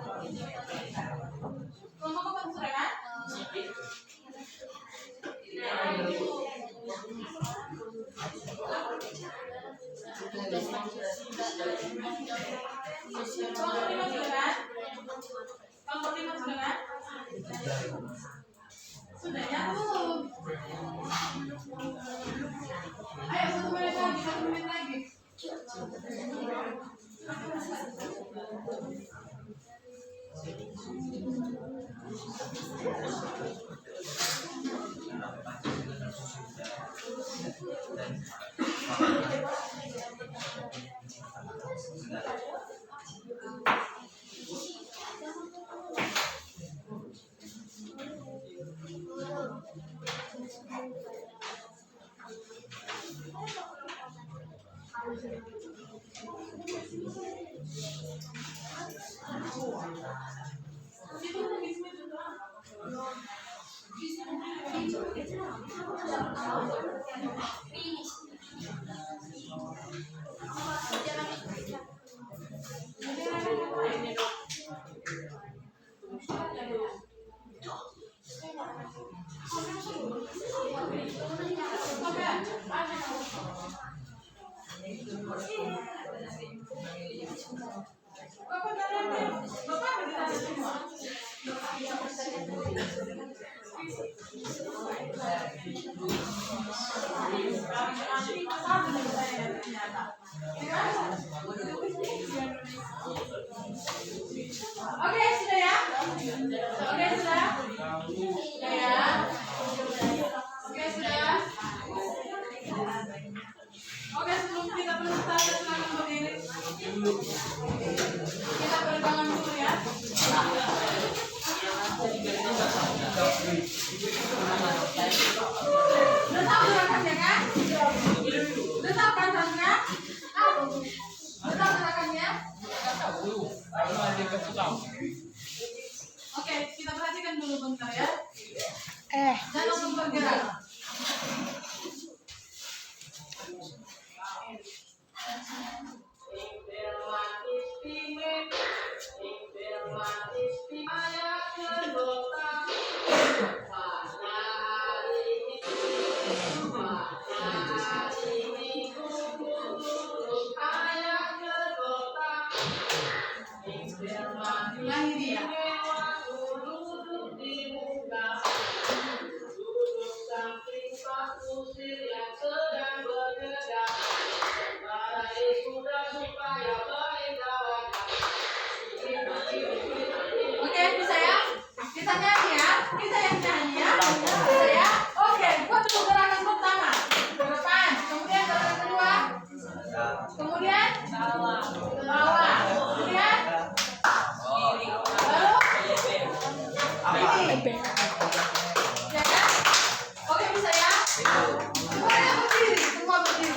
Kelompok apa sudah kan? Kelompok 5 sudah kan? Kelompok 5 sudah kan? Sudah ya tuh. Ayo 1 menit lagi, 1 menit lagi. Oke, sudah ya? Oke, sudah? Sudah ya? Oke, sudah? Oke, sebelum kita berstart, silakan berdiri. Kita berpegangan dulu ya. Udah tahu gerakannya kan? Udah tahu kan gerakannya? Udah tahu gerakannya? Oke, kita perhatikan dulu bentar ya. Jangan langsung bergerak. Ulangi dia. Oke, bisa ya? Kita nyanyi ya? Kita yang nyanyi ya? Bisa ya? Oke, buat dulu gerakan pertama. Ke depan, kemudian gerakan kedua. Kemudian bawah. Kemudian baru ini. Ya kan? Oke, bisa ya? Semuanya berdiri. Semua berdiri.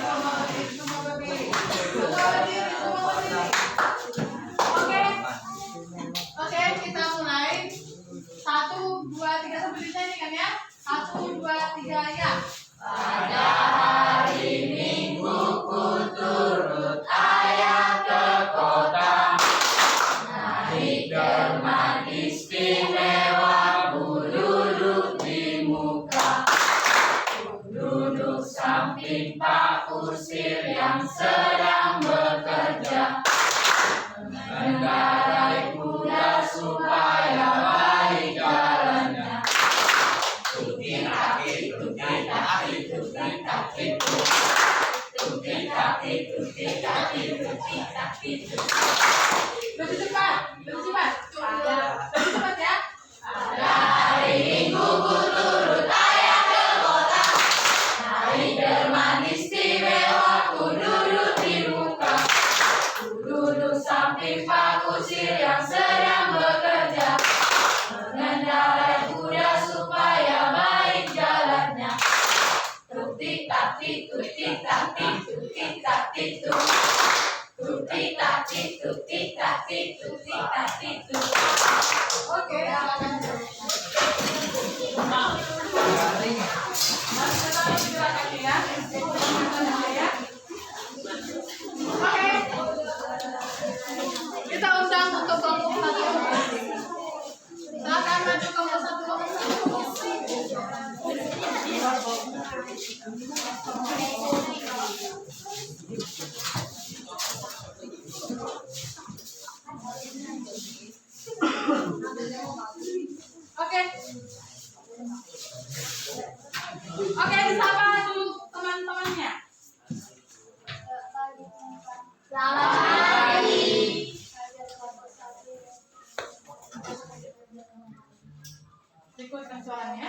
Oke, kita mulai. 1, 2, 3 sambil dinyanyi kan ya? 1, 2, 3 ya. Pada hari Minggu ku turut ayah ke kota, naik derman istimewa, ku duduk di muka, ku duduk samping Pak Kusir yang sedang bekerja, mengendarai kuda supaya baik jalannya. Tuki-taki, tuki-taki, tuki-taki, tuki-taki, tuki-taki, tuki-taki. Lebih cepat, lebih cepat. Lebih cepat ya. Pada hari Minggu ku turut ayah ke kota, naik derman istimewa, ku duduk Oke. Oke, disapa dulu teman-temannya. Selamat pagi. Ikutkan suaranya.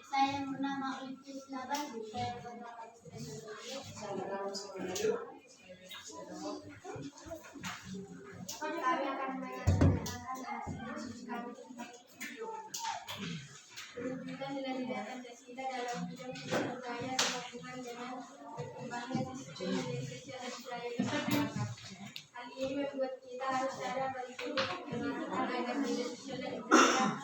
Saya bernama Ulfis Laban. Saya bernama kami akan mengenalkan kami menunjukkan nilai-nilai Pancasila dalam bidang budaya sehubungan dengan perkembangan sistem sosial dan budaya masyarakat. Hal ini membuat kita harus sadar bagi pengenalan agar nilai sosial dan budaya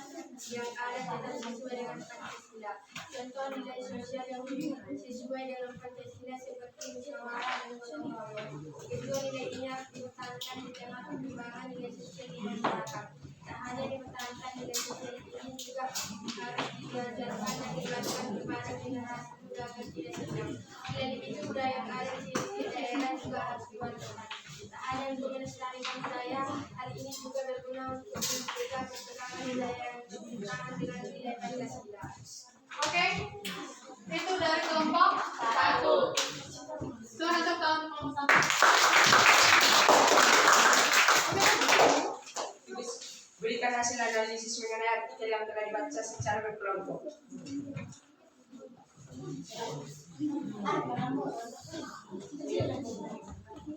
yang ada tetap sesuai dengan Pancasila. Contoh nilai sosial yang sesuai dalam Pancasila seperti musyawarah dan gotong royong. Kedua nilai ini harus dipertahankan di tengah perkembangan nilai sosial di masyarakat. Tak hanya dipertahankan nilai sosial ini juga harus diajarkan dan dijelaskan kepada generasi muda agar tidak hilang. Selain itu budaya yang ada di daerah juga harus diwariskan. Tak hanya untuk melestarikan budaya, hal ini juga berguna untuk mencegah perkembangan budaya yang bertentangan dengan nilai Pancasila. Oke. Itu dari kelompok 1. Suara coklat kelompok 1. Berikan hasil analisis mengenai artikel yang telah dibaca secara berkelompok.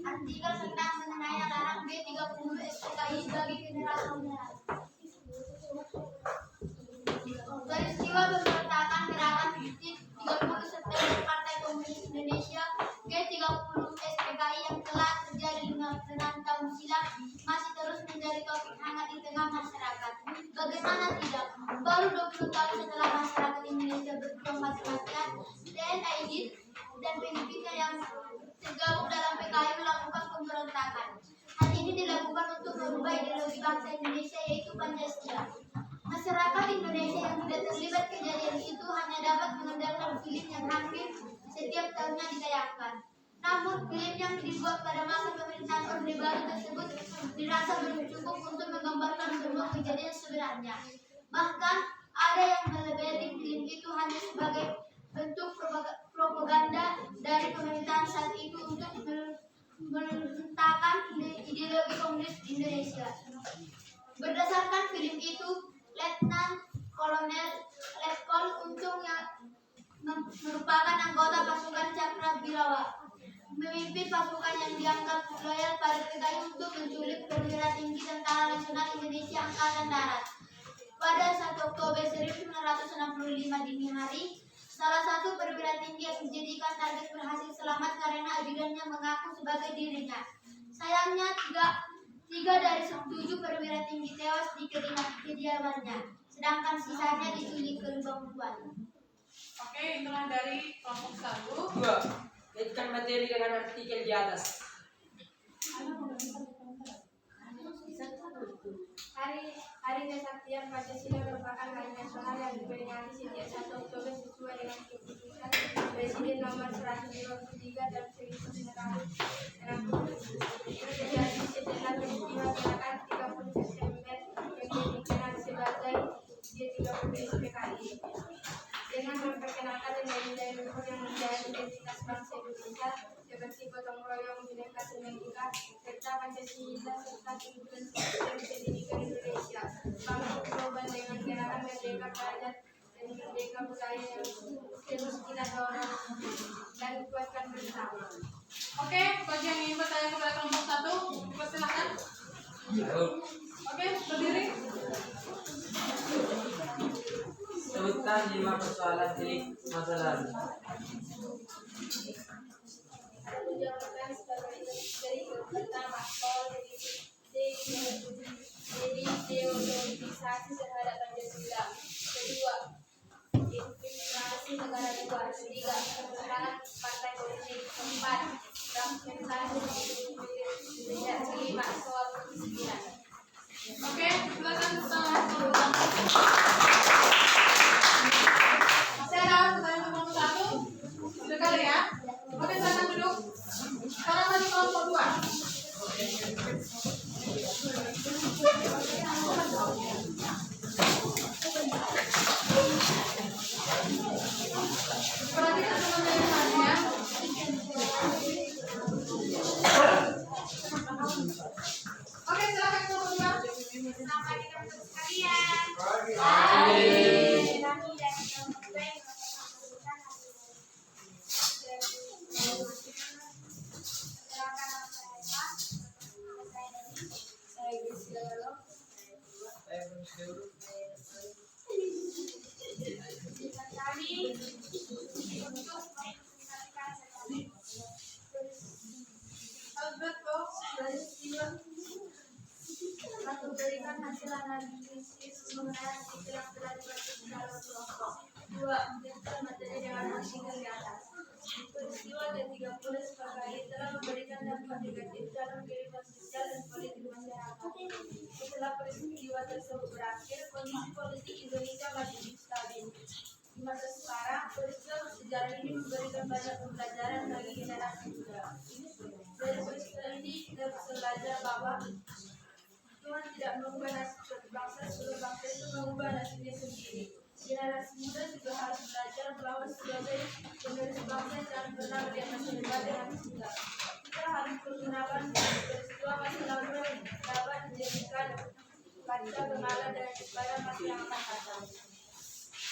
Artikel tentang mengenai anak B30 SPKI bagi generasi muda. Peristiwa pemberontakan gerakan titik 30 September Partai Komunis Indonesia G30 SPKI yang telah terjadi 56 tahun silam masih terus menjadi topik hangat di tengah masyarakat. Bagaimana tidak? Baru 20 tahun setelah masyarakat Indonesia berjuang mati-matian, TNI dan Filipina yang tergabung dalam PKI melakukan pemberontakan. Hal ini dilakukan untuk merubah ideologi bangsa Indonesia yaitu Pancasila. Masyarakat Indonesia yang tidak terlibat kejadian itu hanya dapat mengandalkan film yang hampir setiap tahunnya ditayangkan. Namun film yang dibuat pada masa pemerintahan Orde Baru tersebut dirasa belum cukup untuk menggambarkan semua kejadian sebenarnya. Bahkan ada yang melebeli film itu hanya sebagai bentuk propaganda dari pemerintahan saat itu untuk menentangkan ideologi komunis Indonesia. Berdasarkan film itu, Letnan Kolonel Letkol Untung yang merupakan anggota pasukan Cakrawirawa memimpin pasukan yang dianggap loyal pada PKI untuk menculik perwira tinggi Tentara Nasional Indonesia Angkatan Darat. Pada 1 Oktober 1965 dini hari, salah satu perwira tinggi yang dijadikan target berhasil selamat karena ajudannya mengaku sebagai dirinya. Sayangnya, tiga dari 7 perwira tinggi tewas di kediamannya, sedangkan sisanya diculik ke lubang buan. Oke, itulah dari kelompok 1. 2. Kaitkan materi dengan artikel di atas. Hari Kesaktian Pancasila merupakan hari nasional yang diperingati setiap 1 Oktober sesuai dengan keputusan Presiden nomor 123 dan 1960. Itu terjadi setelah peristiwa gerakan 30 September yang dikenal sebagai G30 SPKI. Dengan memperkenalkan nilai-nilai luhur yang menjadi identitas bangsa Indonesia seperti gotong royong, bineka tunggal ika, serta Pancasila serta keunggulan sistem pendidikan Indonesia. Bangsa global dengan gerakan merdeka belajar dan merdeka budaya yang terus kita dorong dan kuatkan bersama. Oke, bagi yang ingin bertanya kepada kelompok 1, dipersilakan. Oke, berdiri. Sebutkan 5 persoalan tilik masa lalu. Menjawabkan sebagai berikut. Pertama, deologisasi terhadap Pancasila. Kedua, infiltrasi negara luar. Ketiga, perkembangan Partai Politik. Keempat, fragmentasi. Kelima, soal kemiskinan. Oke, silakan Selamat pagi teman-teman sekalian. Kami dari kelompok B Aku berikan hasil analisis mengenai artikel yang telah dibaca dalam kelompok. 2. Menjelaskan materi dengan artikel di atas. Peristiwa ke-30 sebagai telah memberikan dampak negatif dalam kehidupan sosial dan politik masyarakat. Setelah peristiwa tersebut berakhir, kondisi politik Indonesia masih stabil. Di masa sekarang, peristiwa sejarah ini memberikan banyak pembelajaran bagi generasi muda. Dari peristiwa ini kita bisa belajar bahwa Tuhan tidak mengubah nasib suatu bangsa sebelum bangsa itu mengubah nasibnya sendiri. Generasi muda juga harus belajar bahwa sebagai penerus bangsa jangan pernah melihat masa depan dengan segar. Kita harus menggunakan peristiwa masa lalu dapat dijadikan kaca gembala dan kepada masa yang akan datang.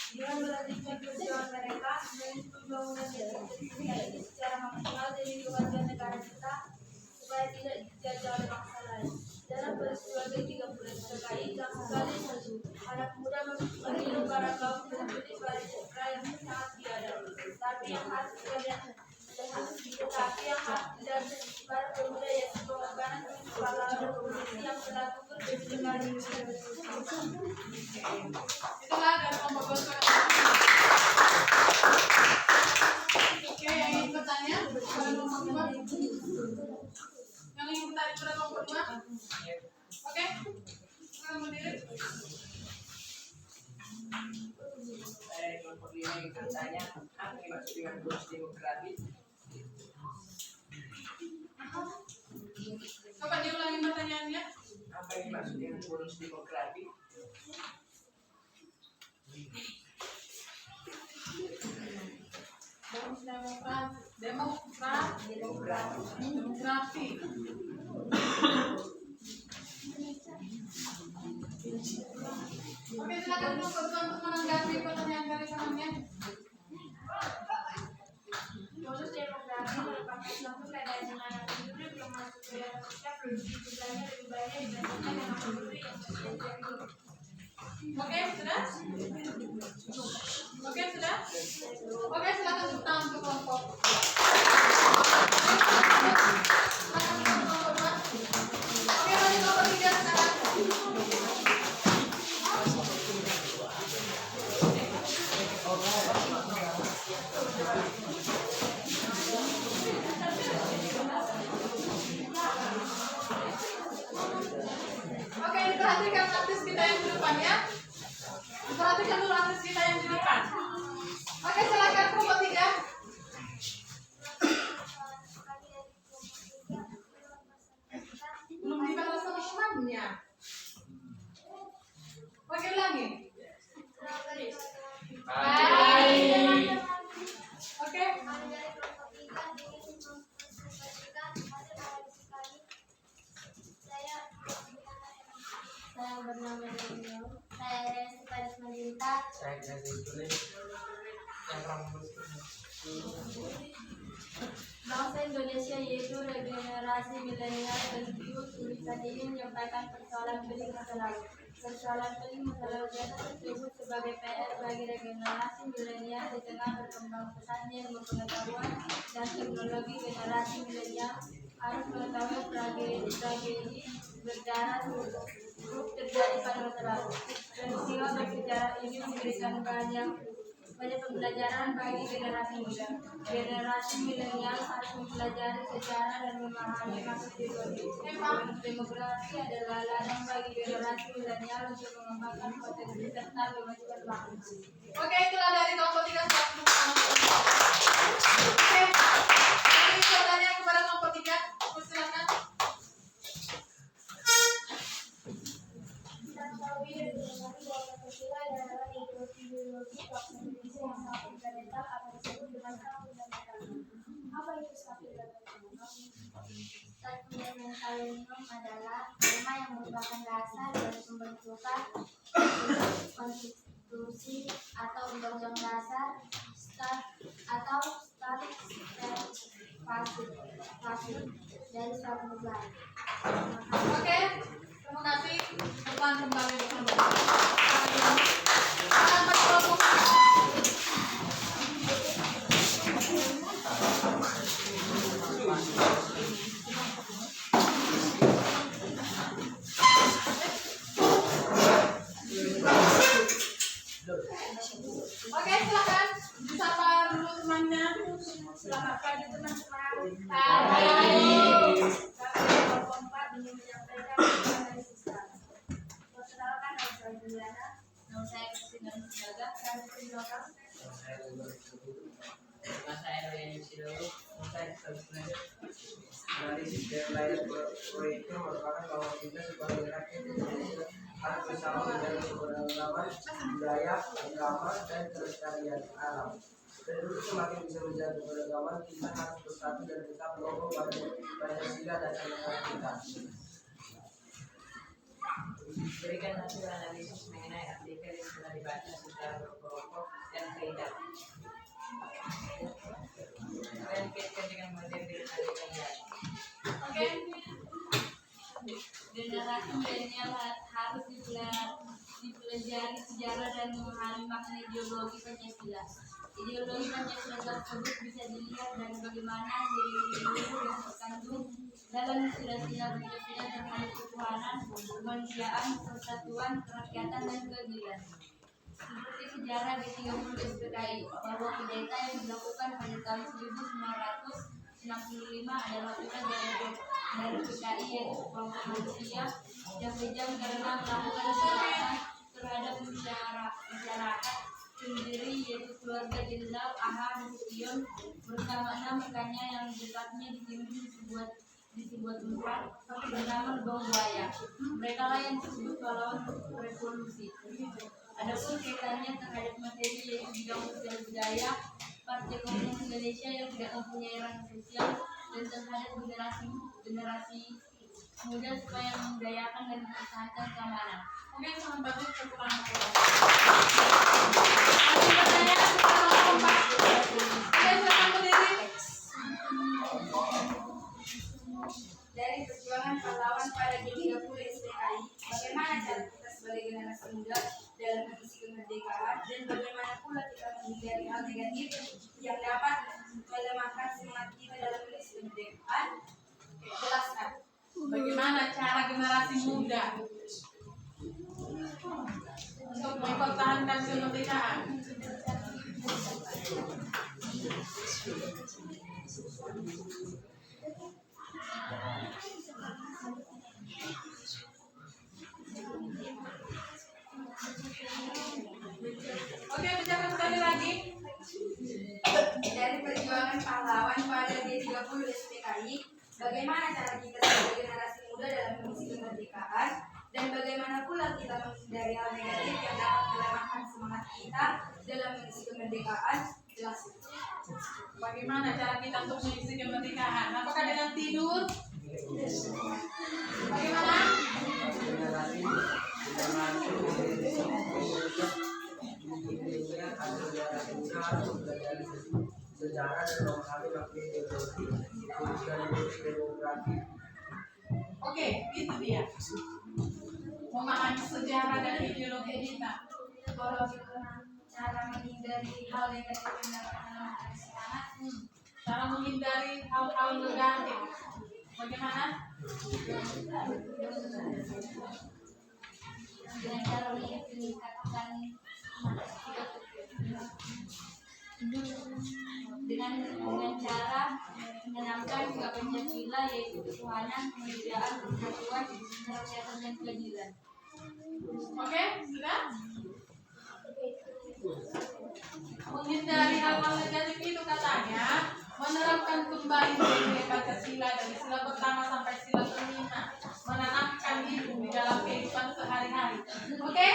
Dengan melanjutkan perjuangan mereka, menuju pembangunan ini secara maksimal dari keluarga negara kita supaya tidak dijajah oleh bangsa lain. Dalam peristiwa ke-30 terkait yang sekali maju, anak muda memilih para kaum menjadi para yang sangat biadab. Tapi yang harus dilihat para pemuda yang pengorbanan pahlawan revolusi yang telah gugur dengan Itulah dari kelompok gosok. Oke, yang ingin bertanya pada kelompok 2. Yang ingin bertanya pada kelompok 2. Oke, sekarang berdiri. Saya dari kelompok 5 yang bertanya, apa yang dimaksud dengan bonus demografi? Coba diulangi pertanyaannya. Apa yang dimaksud dengan bonus demografi? Bonus demografi. Oke, silakan kelompok 2 untuk menanggapi pertanyaan dari temannya. bonus demografi merupakan suatu keadaan di mana penduduk yang masuk ke dalam usia produksi jumlahnya lebih banyak dibandingkan dengan penduduk yang berusia hidup. Oke, sudah? Oke, sudah? Oke, silakan tepuk tangan untuk kelompok. Silakan kelompok 2. Oke, lanjut kelompok 3 sekarang. Oke, diperhatikan artis kita yang di depan ya. Perhatikan dulu artis kita yang di depan. Oke, silakan kelompok 3. Belum dibalas sama temannya. Oke, ulangi. Baik. Oke. Saya bernama Daniel. Saya Siparis Mandinta. Saya dari tulis yang rambut Bangsa Indonesia yaitu regenerasi milenial berikut tulisan ini menyampaikan persoalan penting masa lalu. Persoalan penting masa lalu data tersebut sebagai PR bagi regenerasi milenial di tengah berkembang pesatnya ilmu pengetahuan dan teknologi. Generasi milenial harus mengetahui tragedi berdarah buruk terjadi pada masa lalu. Peristiwa bersejarah ini memberikan banyak pembelajaran bagi generasi muda. Generasi milenial harus mempelajari sejarah dan memahami maksud demografi adalah ladang bagi generasi milenial untuk mengembangkan potensi serta memajukan bangsa. Oke, itulah dari kelompok 3. Oke, ini pertanyaan kepada kelompok 3. Silakan. Kita ketahui dari mengenai bahwa Pancasila adalah ideologi bangsa Indonesia yang sangat fundamental atau disebut dengan Sang Fundamental. Apa itu Sang Fundamental? satu-satunya mentalinum adalah tema yang merupakan dasar dari pembentukan konstitusi atau undang-undang dasar atau fasik dari suatu negara. Oke, terima kasih. Depan kembali bersama. Selamat kelompok. Oke, silakan disapa dulu temannya. Selamat pagi teman-teman. Pagi. Kami kelompok 4 ingin menyampaikan pesan dari siswa. Perkenalkan nama saya Juliana. Nama saya Kristina Siaga. Kami perkenalkan. Nama saya Ryan Yusidoro. Saya dari sistem lain proyek itu merupakan bahwa kita sebagai rakyat Indonesia harus bersama menjaga keberagaman budaya, agama, dan kelestarian alam. Dan untuk semakin bisa menjaga keberagaman, kita harus bersatu dan tetap mengokoh pada Pancasila dan negara kita. Berikan hasil analisis mengenai artikel yang telah dibaca secara berkelompok dan kaidah. Kalian kaitkan dengan materi artikel ini. Oke. Generasi milenial harus dipelajari sejarah dan memahami makna ideologi Pancasila. Ideologi Pancasila tersebut bisa dilihat dari bagaimana nilai-nilai yang terkandung dalam sila-sila Pancasila terhadap ketuhanan, kemanusiaan, persatuan, kerakyatan, dan keadilan. Seperti sejarah G30 SPKI, bahwa kudeta yang dilakukan pada tahun 1965 adalah ulah dari PKI yaitu kelompok manusia yang kejam karena melakukan kekerasan terhadap masyarakat sendiri yaitu keluarga Jenderal A.H. Nasution bersama 6 rekannya yang dekatnya dikirim di sebuah tempat bernama Lubang Buaya. Mereka lah yang disebut pahlawan revolusi. Adapun kaitannya terhadap materi yaitu bidang sosial budaya, Partai Komunis Indonesia yang tidak mempunyai rasa sosial dan terhadap generasi muda supaya membudayakan dan mempertahankan keamanan. Oke, sangat bagus kekurangan kelompok. Ada pertanyaan tentang kelompok? Oke, silakan berdiri. Dari perjuangan pahlawan pada G30 SPKI, bagaimana cara kita sebagai generasi muda dalam mengisi kemerdekaan dan bagaimana pula kita menghindari hal negatif yang dapat melemahkan semangat kita dalam mengisi kemerdekaan? Jelaskan. Bagaimana cara generasi muda untuk mempertahankan kemerdekaan? Oke, bicara sekali lagi. Dari perjuangan pahlawan pada G30 SPKI, bagaimana cara kita sebagai generasi muda dalam mengisi kemerdekaan dan bagaimana pula kita menghindari hal negatif yang dapat melemahkan semangat kita dalam mengisi kemerdekaan? Jelaskan. Bagaimana cara kita untuk mengisi kemerdekaan? Apakah dengan tidur? Bagaimana? Generasi Indonesia harus belajar sejarah dan memahami makna ideologi dan demografi. Oke, itu dia. Memahami sejarah dan ideologi kita. Kalau cara menghindari hal negatif yang dapat melemahkan semangat, Cara menghindari hal-hal negatif. Bagaimana? Dengan cara meningkatkan dengan cara menanamkan juga Pancasila yaitu ketuhanan, kemanusiaan, persatuan, kerakyatan, dan keadilan. Oke, sudah? Menghindari hal-hal negatif itu katanya menerapkan kembali nilai Pancasila dari sila pertama sampai sila kelima, menanamkan itu di dalam kehidupan sehari-hari. Oke?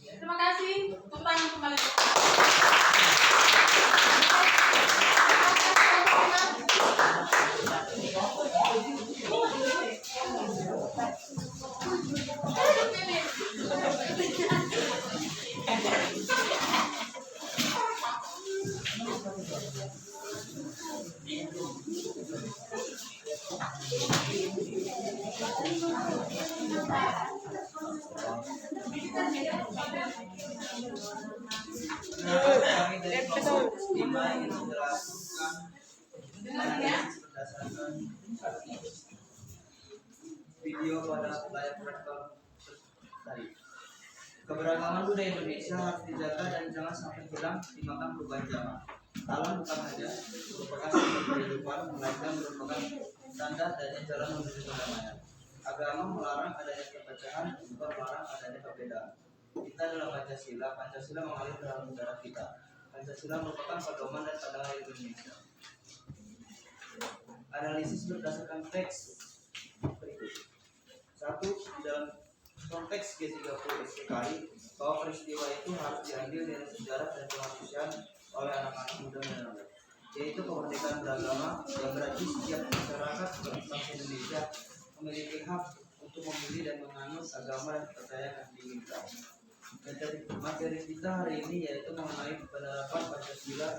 Terima kasih. Tepuk tangan kembali. Kami dari Komisi 5 ingin menjelaskan analisis berdasarkan video pada layar proyektor tadi. Keberagaman budaya Indonesia harus dijaga dan jangan sampai hilang dimakan perubahan zaman. Alam bukan hanya merupakan sumber kehidupan, melainkan merupakan tanda adanya jalan menuju kedamaian. Agama melarang adanya perpecahan, bukan melarang adanya perbedaan. Kita adalah Pancasila. Pancasila mengalir dalam darah kita. Pancasila merupakan pedoman dan pandangan Indonesia. Analisis berdasarkan teks berikut. 1. Dalam konteks G30 SPKI, bahwa peristiwa itu harus diambil dari sejarah dan kemanusiaan oleh anak-anak muda dan anak, yaitu kemerdekaan beragama yang berarti setiap masyarakat bangsa Indonesia memiliki hak untuk memilih dan menganut agama dan kepercayaan yang diinginkan. Materi kita hari ini yaitu mengenai penerapan Pancasila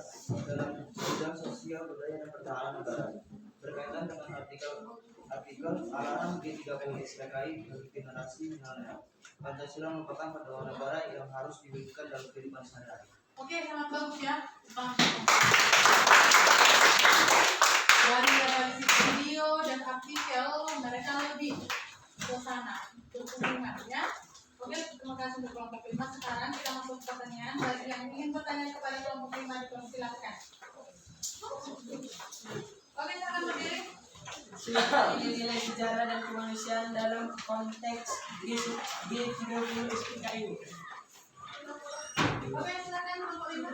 dalam bidang sosial, budaya, dan pertahanan negara. Berkaitan dengan artikel arahan G30 SPKI bagi generasi milenial. Pancasila merupakan pedoman negara yang harus diwujudkan dalam kehidupan sehari-hari. Oke, sangat bagus ya. Dari analisis video dan artikel mereka lebih ke sana berhubungan ya. Oke, terima kasih untuk kelompok 5. Sekarang kita masuk ke pertanyaan. Bagi yang ingin bertanya kepada kelompok 5 dipersilakan. Oke, silakan berdiri. Nilai sejarah dan kemanusiaan dalam konteks G30 SPKI. Oke, silakan kelompok 5.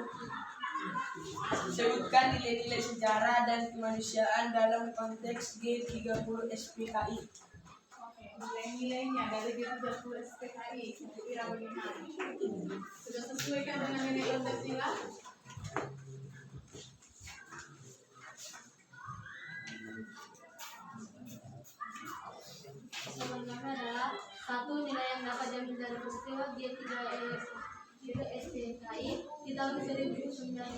Sebutkan nilai-nilai sejarah dan kemanusiaan dalam konteks G30 SPKI. Oke, nilai-nilainya dari G30 SPKI kira-kira bagaimana? Sudah sesuaikan dengan nilai Pancasila? Sebenarnya adalah satu nilai yang dapat diambil dari peristiwa G30 SPKI di tahun 1945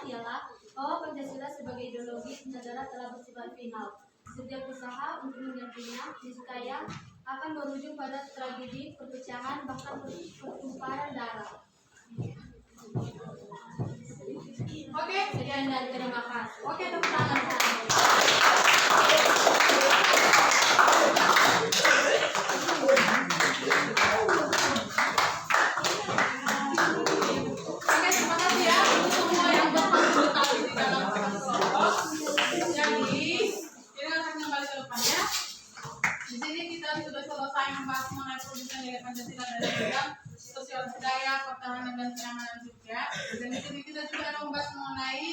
ialah bahwa Pancasila sebagai ideologi negara telah bersifat final. Setiap usaha untuk menggantinya niscaya akan berujung pada tragedi, perpecahan, bahkan pertumpahan darah. Oke, Sekian dan terima kasih. oke, tepuk tangan. Oke, terima kasih ya untuk semua yang berpartisipasi di dalam kelompok. Jadi, kita akan kembali ke depan ya. Di sini kita sudah selesai membahas mengenai perwujudan nilai Pancasila dari bidang sosial budaya, pertahanan dan keamanan juga. Dan di sini kita juga akan membahas mengenai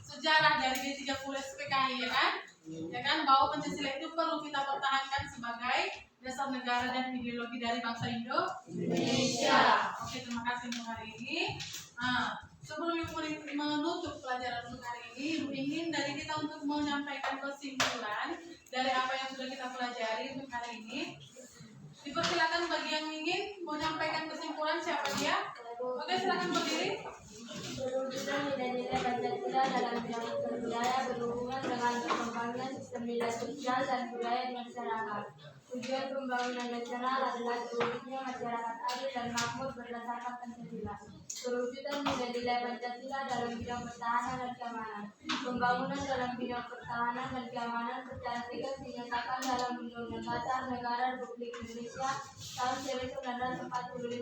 sejarah dari G30 SPKI ya kan? Ya kan, bahwa Pancasila itu perlu kita pertahankan sebagai dasar negara dan ideologi dari bangsa Indonesia. Oke, terima kasih untuk hari ini. Nah, sebelum Ibu menutup pelajaran untuk hari ini, Ibu ingin dari kita untuk menyampaikan kesimpulan dari apa yang sudah kita pelajari untuk hari ini. Dipersilakan bagi yang ingin menyampaikan kesimpulan, siapa dia? Oke, silakan berdiri. Perwujudan nilai-nilai Pancasila dalam bidang sosial budaya berhubungan dengan perkembangan sistem nilai sosial dan budaya di masyarakat. Tujuan pembangunan nasional adalah terwujudnya masyarakat adil dan makmur berdasarkan Pancasila. Perwujudan nilai-nilai Pancasila dalam bidang pertahanan dan keamanan. Pembangunan dalam bidang pertahanan dan keamanan secara tegas dinyatakan dalam Undang-Undang Dasar Negara Republik Indonesia tahun 1945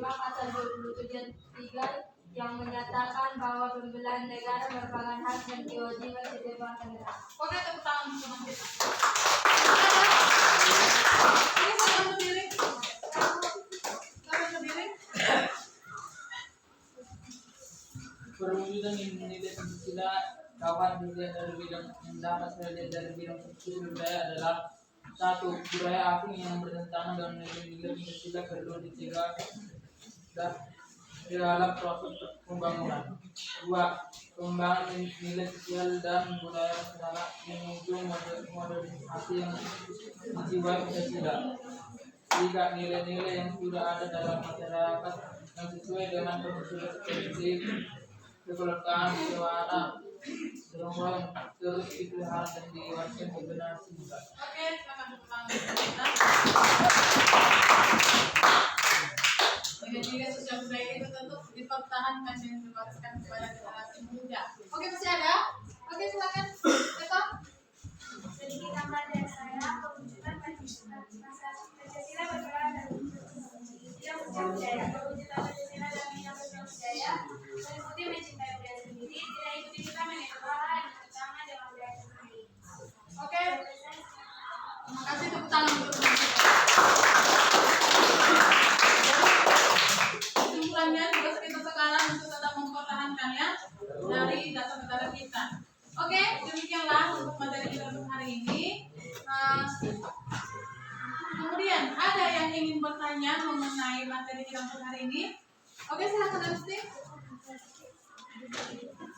pasal 27 yang menyatakan bahwa pembelahan negara merupakan hak dan kewajiban setiap bangsa negara. Oke, tepuk tangan untuk kita. Ini silakan berdiri. Silakan berdiri. Perwujudan nilai Pancasila dapat dilihat dari bidang yang dapat dilihat dari bidang sosial budaya adalah 1. Budaya asing yang bertentangan dengan nilai-nilai Pancasila perlu dicegah dan dalam proses pembangunan. 2. Pengembangan nilai sosial dan budaya masyarakat menuju modernisasi yang dijiwai Pancasila. Tiga, nilai-nilai yang sudah ada dalam masyarakat yang sesuai dengan prinsip kekeluargaan suara dorong terus dipelihara dan diwariskan ke generasi muda. Oke, silakan tepuk tangan untuk kita. Nilai-nilai sosial budaya itu tentu dipertahankan dan diwariskan kepada generasi muda. Oke, masih ada? Oke, silakan. Tetap. Sedikit tambahan dari saya, perwujudan Pancasila bergerak dari bidang sosial budaya. Perwujudan Pancasila dalam bidang sosial budaya meliputi mencintai budaya sendiri, tidak ikut-ikutan menyebarkan bersama dengan budaya sendiri. Oke. Terima kasih, tepuk tangan untuk teman kita. Kesimpulannya tugas kita sekarang untuk tetap mempertahankannya dari dasar negara kita. Oke, demikianlah untuk materi kita untuk hari ini. Kemudian ada yang ingin bertanya mengenai materi kita untuk hari ini? Oke, silakan Asti.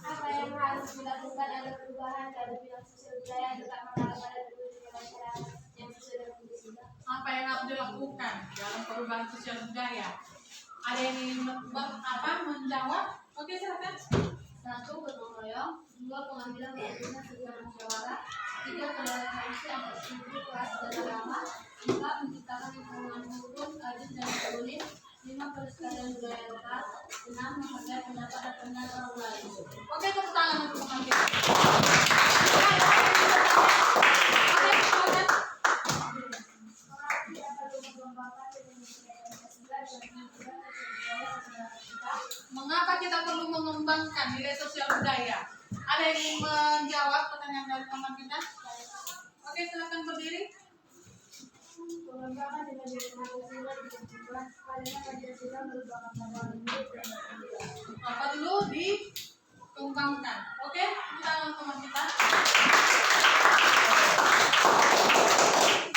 Apa yang harus dilakukan agar perubahan pada bidang sosial budaya tetap mengarah pada terwujudnya masyarakat yang sesuai dengan Pancasila? Apa yang harus dilakukan dalam perubahan sosial budaya? Ada yang ingin menjawab? Oke, silakan. 1. Gotong royong. 2. Pengambilan keputusan secara musyawarah. 3. Toleransi antar suku, ras, dan agama. 4. Menciptakan lingkungan hukum, adil, dan kondusif. 5. Pelestarian budaya lokal. 6. Menghargai pendapat dan pendapat orang lain. Oke, tepuk tangan untuk teman kita. Oke, silakan. Orang tidak perlu mengembangkan dan mencintai Pancasila dan menunjukkan budaya masyarakat. Mengapa kita perlu mengembangkan nilai sosial budaya? Ada yang ingin menjawab pertanyaan dari teman kita? Oke, silakan berdiri. Pengembangan dengan nilai Pancasila ditunjukkan karena Pancasila merupakan pandangan hidup dan berkembang. Apa dulu dikembangkan? Oke, kita teman kita.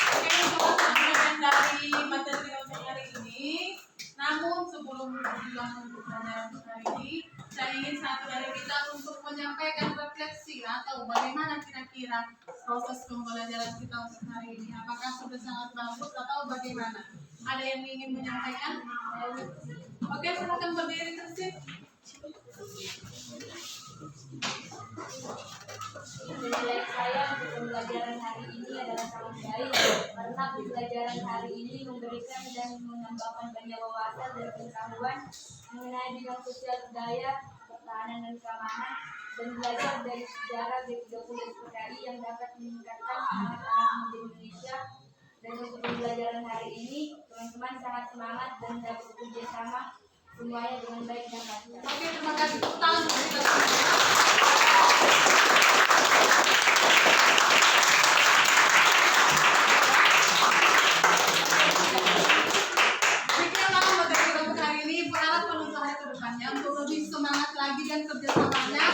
Oke, coba sampaikan dari materi kita untuk hari ini. Namun sebelum berjuang untuk pelajaran untuk hari ini, saya ingin satu dari kita untuk menyampaikan refleksi atau bagaimana kira-kira proses pembelajaran kita untuk hari ini. Apakah sudah sangat bagus atau bagaimana? Ada yang ingin menyampaikan? Oke, silakan berdiri terus. Menilai saya untuk pembelajaran hari ini adalah sangat baik karena pembelajaran hari ini memberikan dan menambahkan banyak wawasan dan pengetahuan mengenai bidang sosial budaya, pertahanan dan keamanan, dan belajar dari sejarah G30 SPKI yang dapat meningkatkan semangat anak muda Indonesia. Dan untuk pembelajaran hari ini, teman-teman sangat semangat dan dapat bekerja sama semuanya dengan baik dan lancar. Oke, terima kasih. Tepuk tangan untuk kita semua. Demikianlah materi kita untuk hari ini. Berharap untuk hari ke depannya untuk lebih semangat lagi dan kerjasamanya